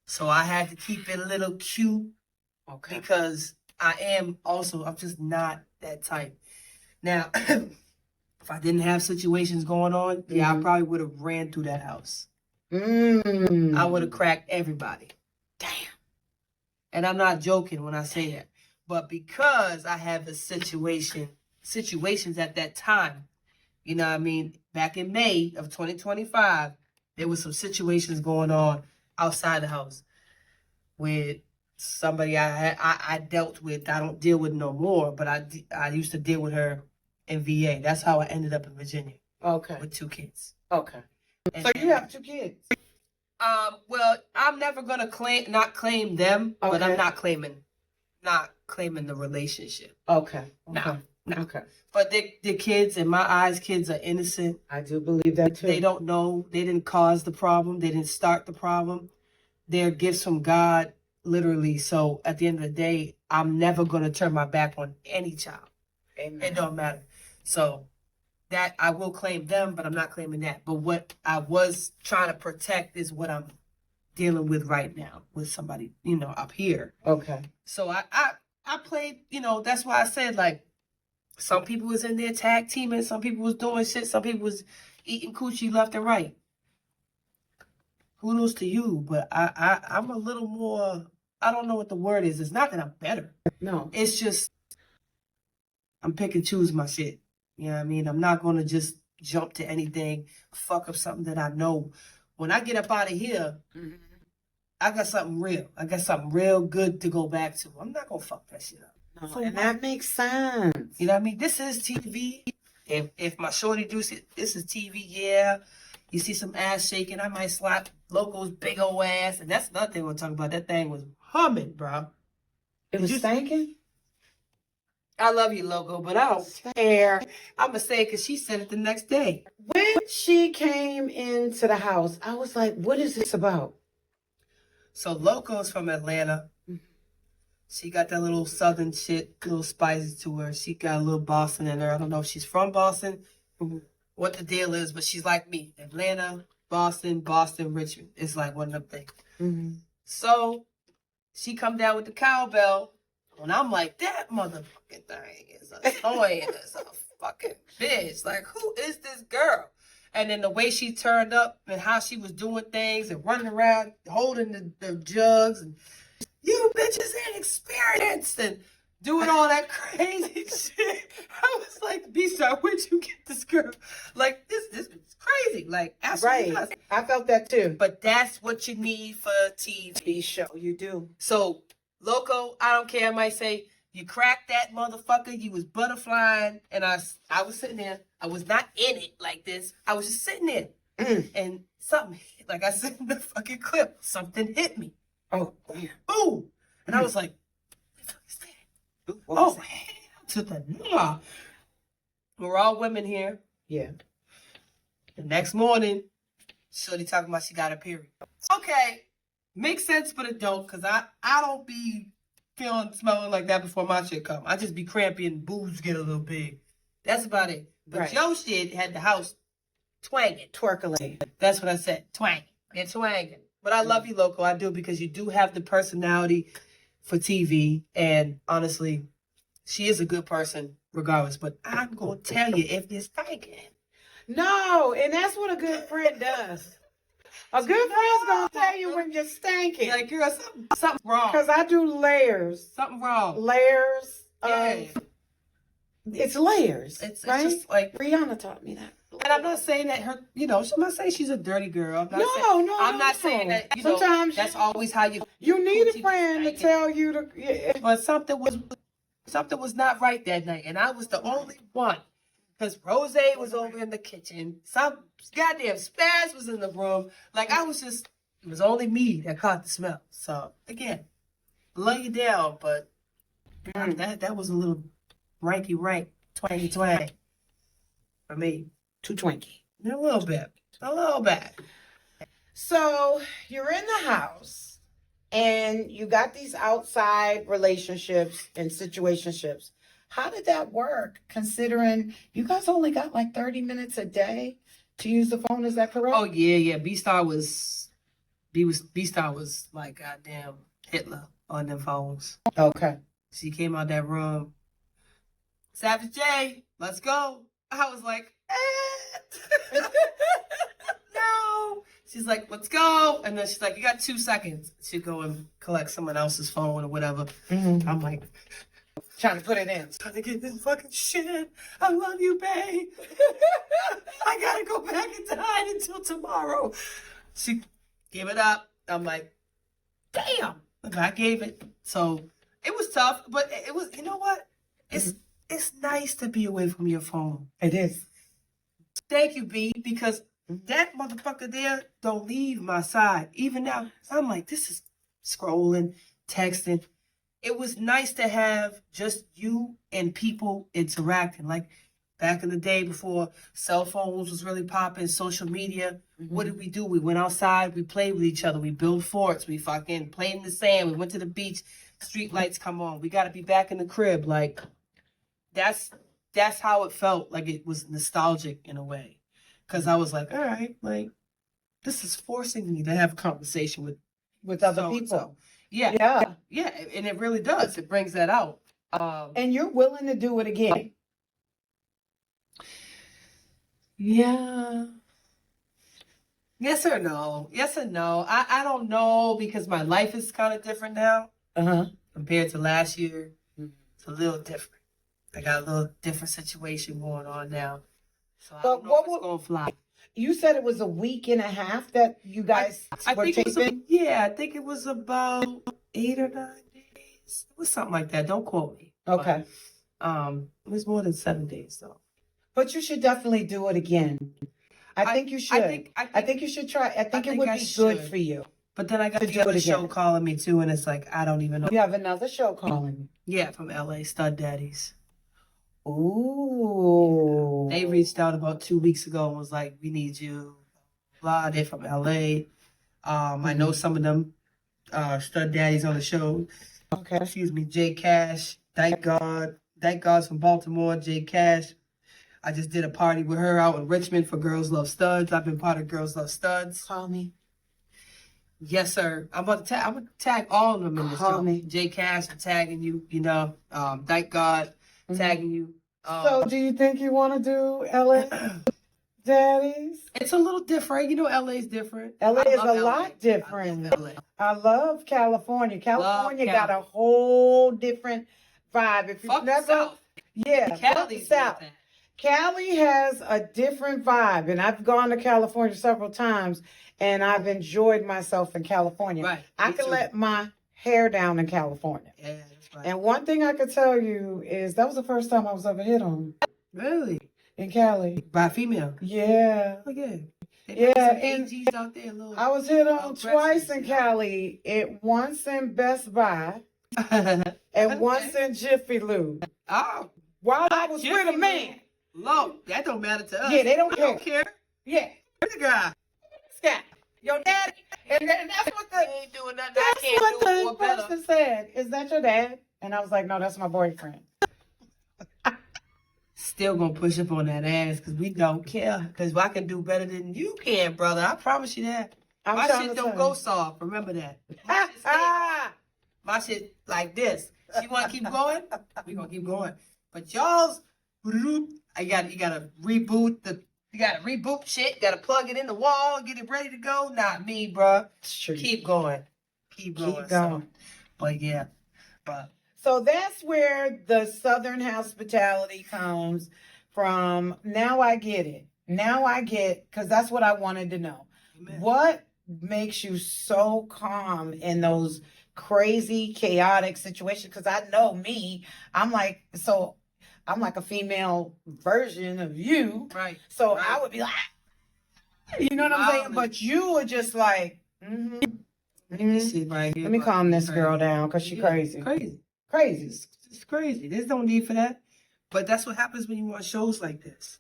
So I had to keep it a little cute Okay. because I'm just not that type. Now, if I didn't have situations going on, yeah, I Mhm. probably would have ran through that house. Mm. I would have cracked everybody. Damn. And I'm not joking when I say that. But because I have the situations at that time, you know what I mean? Back in May of 2025, there was some situations going on outside the house with somebody I dealt with. I don't deal with no more, but I used to deal with her in VA. That's how I ended up in Virginia Okay. with 2 kids. Okay. And- So you have 2 kids. Well, I'm never gonna not claim them, but I'm Okay. not claiming the relationship. Okay. No, no. Okay. But the kids, in my eyes, kids are innocent. I do believe that too. They don't know. They didn't cause the problem. They didn't start the problem. They're gifts from God, literally. So at the end of the day, I'm never gonna turn my back on any child. Amen. It don't matter. So that I will claim them, but I'm not claiming that. But what I was trying to protect is what I'm dealing with right now with somebody, up here. Okay. So I played, that's why I said like some people was in there tag teaming, some people was doing shit, some people was eating coochie left and right. Kudos to you, but I'm a little more, I don't know what the word is. It's not that I'm better. No. It's just I'm pick and choose my shit. You know what I mean? I'm not gonna just jump to anything, fuck up something that I know. When I get up out of here, I got something real. I got something real good to go back to. I'm not gonna fuck that shit up. No, So and what? that makes sense. You know what I mean? This is TV. If my shorty do it, this is TV, yeah. You see some ass shaking, I might slap Loco's big old ass. And that's another thing we're talking about. That thing was humming, bro. It was You- stinking? I love you, Loco, but I don't care. I'm going to say it because she said it the next day. When she came into the house, I was like, what is this about? So Loco's from Atlanta. She got that little southern shit, little spicy to her. She got a little Boston in her. I don't know if she's from Boston, what the deal is, but she's like me. Atlanta, Boston, Richmond. It's like one of them things. Mm-hmm. So she come down with the cowbell, and I'm like, that motherfucking thing is annoying as a fucking bitch. Like, who is this girl? And then the way she turned up and how she was doing things and running around holding the jugs and you bitches ain't experienced and doing all that crazy shit. I was like, B-Star, where'd you get this girl? Like, this is crazy. Like, absolutely. Right. I felt that too. But that's what you need for TV show. You do. So, Loco, I don't care. I might say, you cracked that motherfucker. You was butterflying. And I was sitting there. I was not in it like this. I was just sitting there. And something, like I said in the fucking clip, something hit me. Oh, boom. And I was like, what the fuck is that? Oh, hell to the nah. We're all women here. Yeah. The next morning, Shorty talking about she got a period. Okay. Makes sense, but it don't, because I don't be smelling like that before my shit come. I just be crampy and boobs get a little big. That's about it. But right. your shit had the house twanging. Twerkling. That's what I said. Twanging. And twanging. But I love you, Loco. I do, because you do have the personality for TV. And honestly, she is a good person regardless. But I'm going to tell you if you're stinking. No, and that's what a good friend does. A good friend's going to tell you when you're stinking. Like, girl, something wrong. Because I do layers. Something wrong. Layers. Yeah. It's layers. It's right? just like... Rihanna taught me that. And I'm not saying that her, I'm not saying she's a dirty girl. I'm not saying that, sometimes that's always how you... You need a friend to tell you to... Yeah. But something was not right that night. And I was the only one. Because Rose was over in the kitchen. Some goddamn spaz was in the room. Like, it was only me that caught the smell. So, again, lay you down, but that was a little ranky, twangy twang for me. Too twanky. A little bit. So, you're in the house, and you got these outside relationships and situationships. How did that work, considering you guys only got like 30 minutes a day to use the phone? Is that correct? Oh, yeah. B-Star was like goddamn Hitler on them phones. Okay. She came out that room. Savage J, let's go. I was like, no. She's like, let's go. And then she's like, you got 2 seconds. She'd go and collect someone else's phone or whatever. Mm-hmm. I'm like... Trying to put it in. Trying to get this fucking shit. I love you, babe. I gotta go back and hide until tomorrow. She gave it up. I'm like, damn. I gave it. So it was tough, but it was, you know what? It's nice to be away from your phone. It is. Thank you, B, because that motherfucker there don't leave my side. Even now, I'm like, this is scrolling, texting. It was nice to have just you and people interacting. Like back in the day before cell phones was really popping, social media, what did we do? We went outside, we played with each other, we built forts, we fucking played in the sand, we went to the beach, street lights come on, we got to be back in the crib. Like, that's how it felt. Like, it was nostalgic in a way. Because I was like, all right, like, this is forcing me to have a conversation with other people. Yeah, and it really does. It brings that out. And you're willing to do it again. Yeah. Yes or no? Yes or no? I don't know, because my life is kind of different now. Compared to last year. It's a little different. I got a little different situation going on now. So I don't know if it's going to fly. You said it was a week and a half that you guys were taping? I think it was about 8 or 9 days. It was something like that. Don't quote me. Okay. But, it was more than 7 days, though. But you should definitely do it again. I think you should. I think you should try. I think it would be good for you. But then I got the other show calling me, too, and it's like, I don't even know. You have another show calling you? Yeah, from L.A., Stud Daddies. Ooh. They reached out about 2 weeks ago and was like, we need you. Blah, they're from LA. I know some of them stud daddies on the show. Okay. Excuse me, Jay Cash, Dyke God's from Baltimore, Jay Cash. I just did a party with her out in Richmond for Girls Love Studs. I've been part of Girls Love Studs. Call me. Yes, sir. I'm gonna tag all of them in this Call show. me. Jay Cash, I'm tagging you, Dyke God, tagging you. So do you think you want to do LA Daddies? It's a little different. You know, LA's different. LA I is love a LA. lot different. I love LA. I love California. California Love got a whole different vibe. If you've Fuck the never, South. yeah, fuck the Cali's South. like that. Cali has a different vibe, and I've gone to California several times, and I've enjoyed myself in California. Right. I Me can too. let my hair down in California. Yeah, that's right. And one thing I could tell you is that was the first time I was ever hit on Really? in Cali. By a female? Yeah. Oh, yeah. Yeah, Some and AGs out there, little. I was hit on aggressive, twice in you know. Cali. Once in Best Buy and Okay. once in Jiffy Lube. Oh, While I was with Jiffy a man. Lord, that don't matter to us. Yeah, they don't I don't care. Yeah. Where's the guy? Scott, your daddy. And that's what He ain't doing nothing I that's can't what do the or better. person said. Is that your dad? And I was like, no, that's my boyfriend. Still gonna push up on that ass because we don't care. Because I can do better than you can, brother. I promise you that. I'm My trying shit to don't tell go you. soft. Remember that. Ah, My shit like this. You want to keep going? We gonna keep going. But y'all's, you gotta reboot shit. Gotta plug it in the wall, get it ready to go. Not me, bruh. it's true. Keep going. Keep going. Keep So, going. but yeah, but So that's where the Southern hospitality comes from. Now I get it. Now I get, because that's what I wanted to know. Amen. What makes you so calm in those crazy, chaotic situations? Because I know me, I'm like a female version of you. right. So Right. I would be like, you know what I'm saying? Wildin'. But you were just like, This shit right here. let me bruh. calm this Crazy. girl down because she's Yeah, crazy. Crazy. Crazy. It's crazy. There's no need for that. But that's what happens when you want shows like this.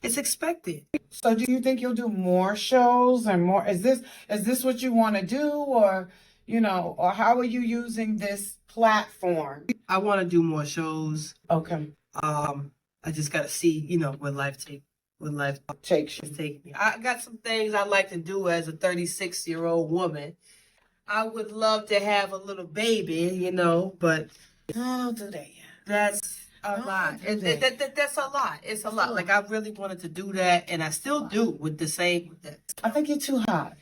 It's expected. So do you think you'll do more shows and more? Is this what you want to do, or or how are you using this platform? I want to do more shows. Okay, I just gotta see, where life takes is you. taking me. I got some things I like to do as a 36-year-old woman. I would love to have a little baby, but Don't do that yet. that's a Don't lot. do that. That's a lot. It's a lot. Like I really wanted to do that, and I still do with the same. I think you're too hot.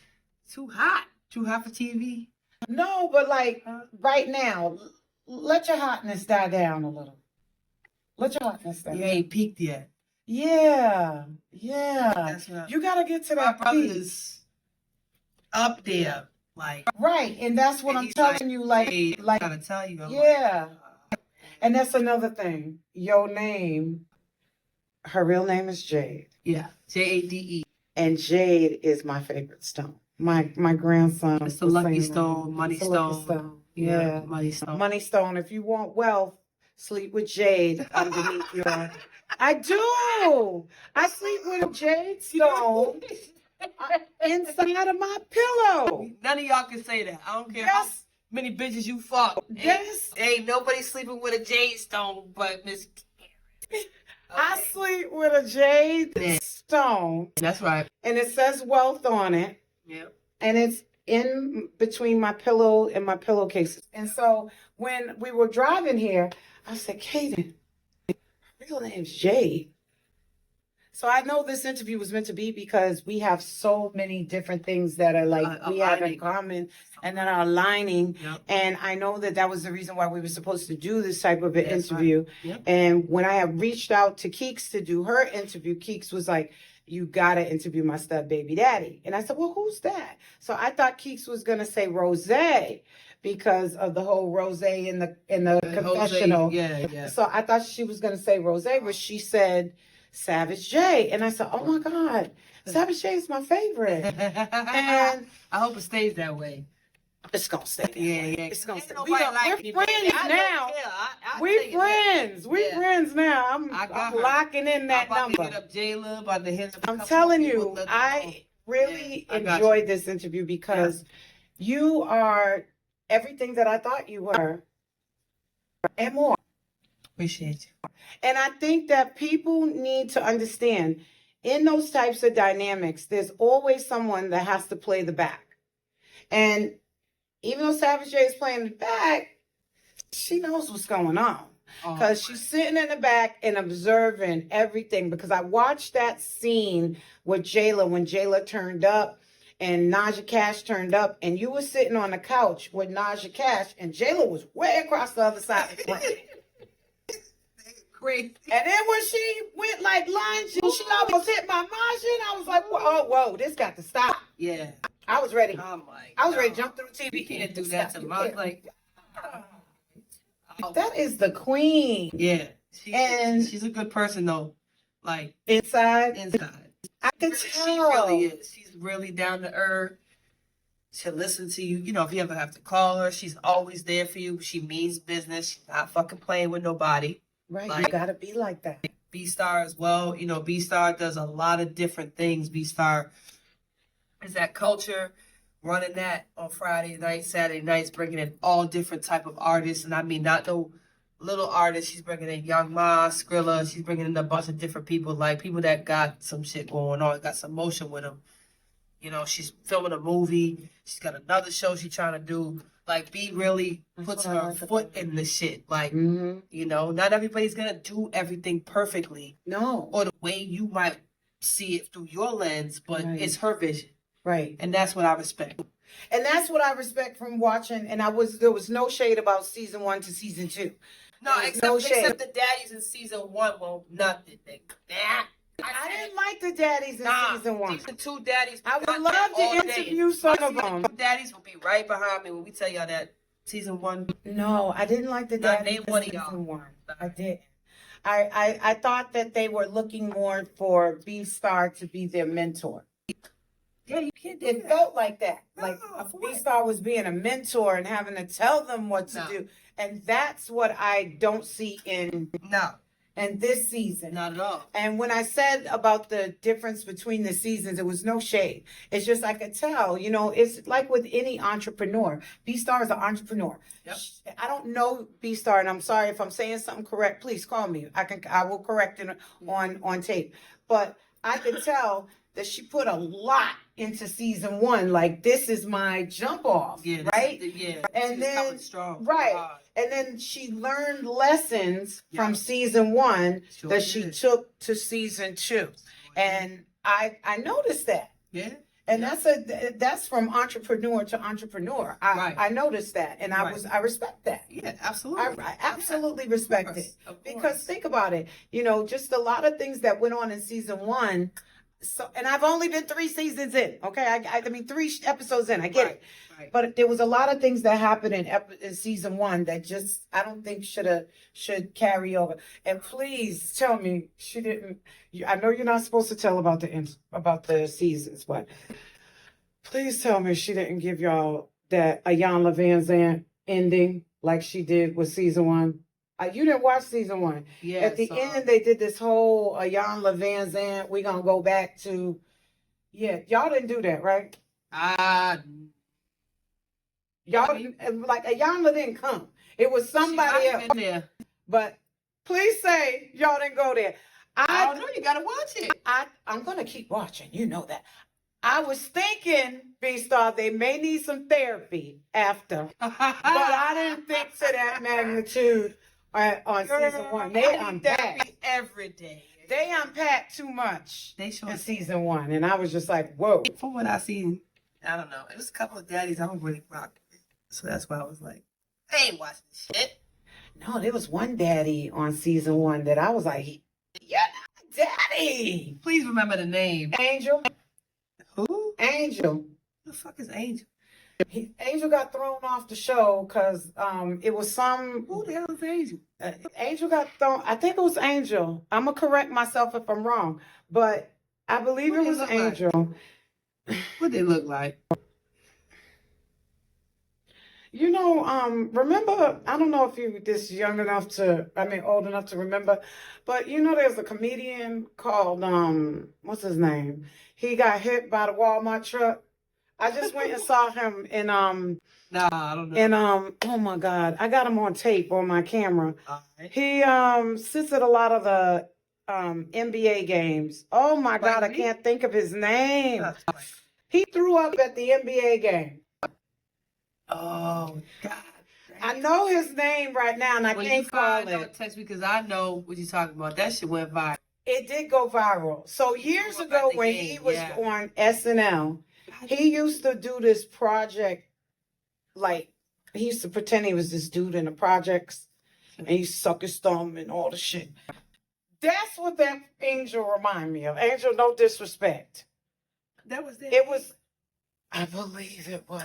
Too hot. Too hot for TV. No, but like right now, let your hotness die down a little. Let your hotness die. You ain't peaked yet. Yeah. That's what You gotta get to my that brother peak. is up there. Like Right, and that's what and I'm he's telling you. hey, Like, I gotta tell you. I'm yeah. And that's another thing. Your name, her real name is Jade. yeah. Jade. And Jade is my favorite stone. My grandson. It's the was lucky saying stone, that. money It's the lucky stone. Yeah. Money stone. Money stone. If you want wealth, sleep with Jade underneath your. I do. I sleep with a jade stone inside of my pillow. None of y'all can say that. I don't care how Yes. many bitches you fuck. Yes. Ain't nobody sleeping with a jade stone but Miss Karen. I sleep with a jade Yeah. stone, That's right. and it says wealth on it. Yeah. And it's in between my pillow and my pillowcases. And so when we were driving here, I said, Kaden, her real name's Jade. So I know this interview was meant to be because we have so many different things that are like we have in aligning. common and that are aligning. Yep. And I know that was the reason why we were supposed to do this type of an That's right. interview. Yep. And when I had reached out to Keeks to do her interview, Keeks was like, you gotta interview my stud baby daddy. And I said, well, who's that? So I thought Keeks was gonna say Rose because of the whole Rose in the confessional. Yeah. So I thought she was gonna say Rose, but she said Savage J. And I said, oh my God, Savage J is my favorite. And I hope it stays that way. it's gonna stay there. Yeah. It's gonna stay. Ain't We're nobody like me, friends baby. I don't now. care. I'll We tell you that. friends. We Yeah. friends now. I I'm got her. locking in that I'm about number. to hit up Jayla, about to hit up a I'm couple telling more people, you, let them know. I really Yeah, I got enjoyed this interview because You are everything that I thought you were and more. Appreciate you. And I think that people need to understand in those types of dynamics, there's always someone that has to play the back. And even though Savage J is playing the back, she knows what's going on. Because she's sitting in the back and observing everything. Because I watched that scene with Jayla when Jayla turned up and Naja Cash turned up. And you were sitting on the couch with Naja Cash and Jayla was way across the other side of the room. Great. And then when she went like lunge and she almost hit my margin, I was like, whoa, this got to stop. Yeah. I was ready. Oh my. I was ready to jump through the TV. We can't do that to mom. Like, that is the queen. Yeah. She's a good person though. Like inside. I can She tell. really is. She's really down to earth. She'll listen to you. You know, if you ever have to call her, she's always there for you. She means business. She's not fucking playing with nobody. Right, Like, you gotta be like that. B-Star as well. You know, B-Star does a lot of different things. B-Star is that culture, running that on Friday nights, Saturday nights, bringing in all different type of artists. And I mean, not no little artists. She's bringing in Young Ma, Skrilla. She's bringing in a bunch of different people, like people that got some shit going on, got some motion with them. You know, she's filming a movie. She's got another show she's trying to do. Like, B really puts her foot in the shit. Like, you know, not everybody's going to do everything perfectly. No. Or the way you might see it through your lens, but it's her vision. Right. And that's what I respect. And that's what I respect from watching. And there was no shade about season 1 to season 2. No, except the daddies in season 1 won't nothing. I didn't like the daddies in season 1. Season 2 daddies. I would love to interview some of them. Daddies will be right behind me when we tell y'all that season 1. No, I didn't like the daddies in season 1. I did. I thought that they were looking more for B-Star to be their mentor. Yeah, you can't do It that. felt like that. No, Like for B-Star was being a mentor and having to tell them what to do. And that's what I don't see in this season. Not at all. And when I said about the difference between the seasons, it was no shade. It's just I could tell, you know, it's like with any entrepreneur. B-Star is an entrepreneur. Yep. I don't know B-Star, and I'm sorry if I'm saying something correct. Please call me. I will correct it on tape. But I could tell that she put a lot into season 1. Like, this is my jump off, right? And then strong, and then she learned lessons from season 1 that she took to season 2, and I noticed that. Yeah. And that's from entrepreneur to entrepreneur. I noticed that, and I respect that. Yeah, absolutely. I absolutely respect it. Because think about it, you know, just a lot of things that went on in season 1. So, and I've only been 3 seasons in. Okay, I mean 3 episodes in. I get it, but there was a lot of things that happened in season 1 that just I don't think should carry over. And please tell me she didn't. I know you're not supposed to tell about the seasons, but please tell me she didn't give y'all that Ayanna Van Zant ending like she did with season 1. You didn't watch season 1. Yeah. At the end, they did this whole Ayanna Van Zant. We're gonna go back to. Yeah, y'all didn't do that, right? Y'all like Ayanna didn't come. It was somebody else. There. But please say y'all didn't go there. I don't know. You gotta watch it. I'm gonna keep watching. You know that. I was thinking, B-Star, they may need some therapy after, but I didn't think to that magnitude. On season 1, they unpacked every day. They unpacked too much They sure in season 1, and I was just like, "Whoa!" From what I seen, I don't know. It was a couple of daddies I don't really rock with, so that's why I was like, I ain't watching this shit. No, there was one daddy on season 1 that I was like, "Yeah, daddy." Please remember the name. Angel. Who? Angel. Who the fuck is Angel? Angel got thrown off the show because it was some. Who the hell is Angel? Angel got thrown. I think it was Angel. I'm gonna correct myself if I'm wrong, but I believe it was Angel. What they look like? You know, remember? I don't know if you old enough to remember, but you know, there's a comedian called what's his name? He got hit by the Walmart truck. I just went and saw him in Nah, I don't know. and oh my God, I got him on tape on my camera. Alright. He sits at a lot of the NBA games. Oh my God, I me? can't think of his name. That's right. He threw up at the NBA game. Oh God. I know his name right now, and I When you can't call find out, it. text me because I know what you're talking about. That shit went viral. It did go viral. So years threw up ago, at the when game, he was yeah. on SNL, he used to do this project. Like, he used to pretend he was this dude in the projects, and he suck his thumb and all the shit. That's what that angel remind me of. Angel, no disrespect. That was it. It was, I believe it was.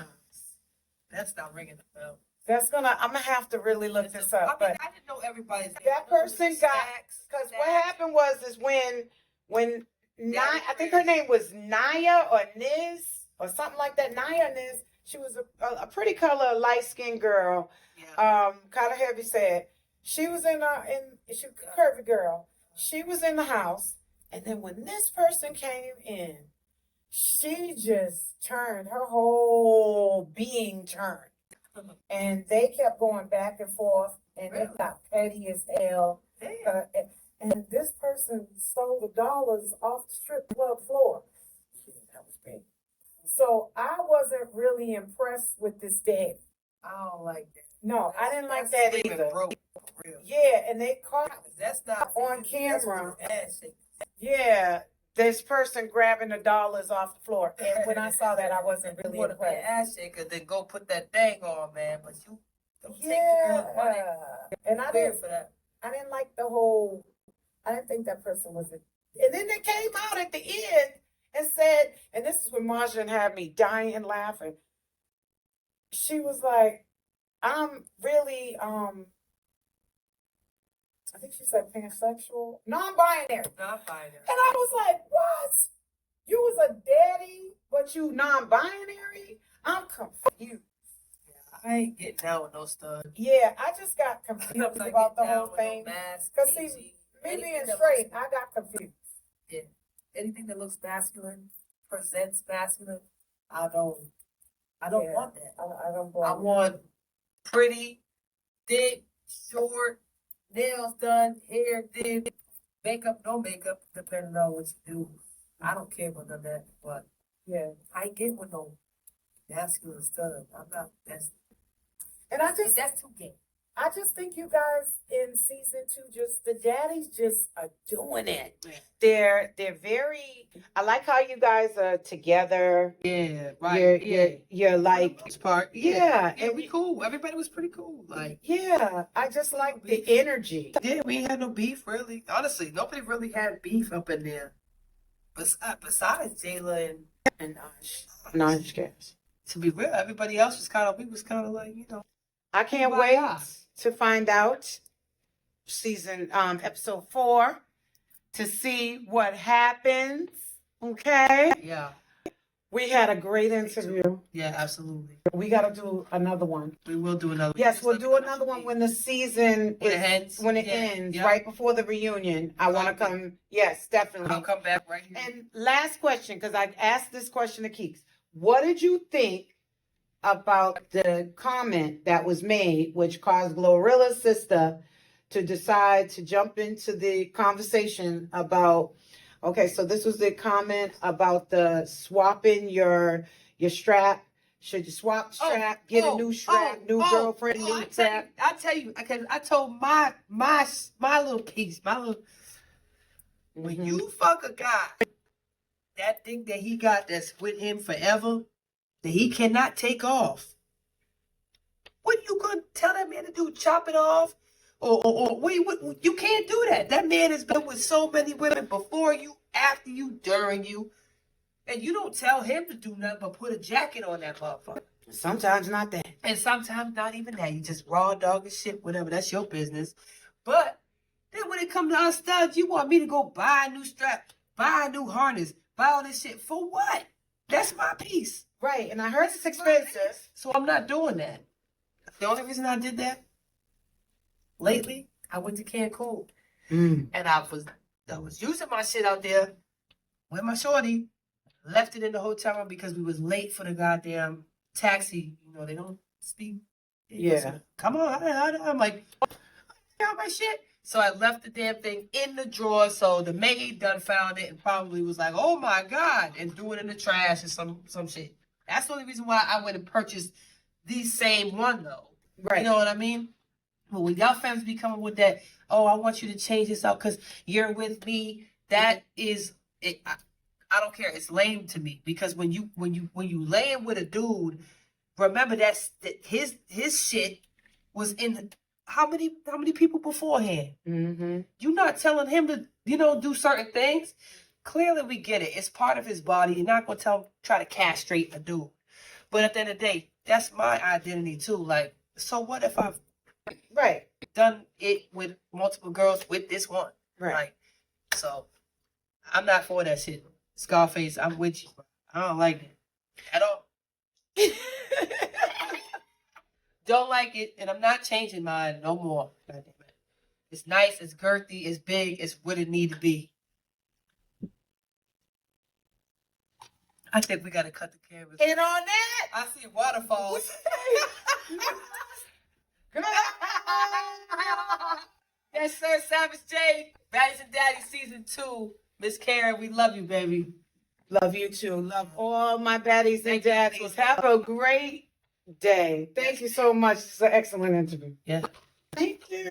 That's not ringing the bell. I'm gonna have to really look this up. I mean, But I didn't know everybody's name. that person got, because what Stacks. happened was when I think her name was Naya or Niz or something like that. Naya or Niz. She was a pretty color, light skinned girl, Yeah. kind of heavy set. She was she was a curvy girl. She was in the house, and then when this person came in, she just turned, her whole being turned. And they kept going back and forth, and it got petty as hell. And this person stole the dollars off the strip club floor. That was big. So I wasn't really impressed with this daddy. I don't like that. No, I didn't like that Sleeping either. broke, for real. Yeah, and they caught That's not on camera. That's ass shaking. Yeah, this person grabbing the dollars off the floor. And when I saw that, I wasn't really You want to be an impressed. ass shaker, then go put that thing on, man. But you don't take the Yeah, girl's money. and I Pay didn't. for that. I didn't like the whole. I didn't think that person was. And then they came out at the end and said, and this is when Marjan had me dying and laughing. She was like, "I'm really, I think she said pansexual, non-binary," Not buying it. and I was like, "What? You was a daddy, but you non-binary? I'm confused." I ain't getting down with no stud. Yeah, I just got confused I'm not about the getting down whole with no thing. mask, Because see, easy. me Anything being that straight, looks- I got confused. Yeah. Anything that looks masculine, presents masculine, I don't Yeah. want that. I don't blame I you. want pretty, thick, short, nails done, hair did, makeup, no makeup, depending on what you do. I don't care about none of that, but Yeah. I ain't getting with no masculine stud. I'm not, that's too gay. I just think you guys in season 2, just the daddies just are doing it. Yeah. They're very. I like how you guys are together. Yeah, right. You're like, For the most part, yeah, yeah, and we cool. Everybody was pretty cool. Like, yeah. I just like the energy. yeah, we ain't had no beef really. Honestly, nobody really had beef up in there. Besides Jayla and Nice guys. to be real, everybody else was kind of, we was kind of like, you know. I can't Why wait not? to find out episode 4 to see what happens. Okay. Yeah, We had a great interview. yeah, absolutely. We got to do another one. We will do another. Yes, Just we'll let me do know what another you one need. when the season When it ends. when it Yeah, ends, yeah. right before the reunion. I want to Okay. come. Yes, definitely. I'll come back right here. And last question, because I asked this question to Keeks. What did you think about the comment that was made, which caused Glorilla's sister to decide to jump into the conversation about? Okay, so this was the comment about the swapping your strap. Should you swap the strap, get a new strap, new girlfriend, new strap? I tell you, because I told my little piece, when Mhm. you fuck a guy, that thing that he got that's with him forever, that he cannot take off. What you gonna tell that man to do? Chop it off? Or wait, what, you can't do that. That man has been with so many women before you, after you, during you. And you don't tell him to do nothing but put a jacket on that motherfucker. Sometimes not that. And sometimes not even that. You just raw dog and shit, whatever. That's your business. But then when it comes to us studs, you want me to go buy a new strap, buy a new harness, buy all this shit. For what? That's my piece. Right, and I heard it's expensive. So I'm not doing that. The only reason I did that, lately, I went to Cancun. And I was using my shit out there with my shorty. Left it in the hotel room because we was late for the goddamn taxi. You know, they don't speak. Yeah. Come on. I'm like, got my shit. So I left the damn thing in the drawer. So the maid done found it and probably was like, oh my God, and threw it in the trash or some shit. That's the only reason why I went and purchased the same one though. Right. You know what I mean? But when y'all fans be coming with that, oh, I want you to change this out because you're with me, that is it. I don't care. It's lame to me because when you laying with a dude, remember that his shit was in how many people beforehand? Mm-hmm. You're not telling him to do certain things. Clearly, we get it. It's part of his body. You're not gonna try to castrate a dude. But at the end of the day, that's my identity too. Like, so what if I've Right. done it with multiple girls with this one? Right. Like, so I'm not for that shit. Scarface, I'm with you. I don't like it at all. Don't like it, and I'm not changing mine no more. God damn it. It's nice, it's girthy, it's big, it's what it need to be. I think we gotta cut the cameras. And on that, I see waterfalls. Yes, sir, Savage J. Baddies and Daddy Season 2. Miss Karen, we love you, baby. love you too. Love all my baddies and Thank you, dads. ladies. Have a great day. Thank you so much. It's an excellent interview. Yeah.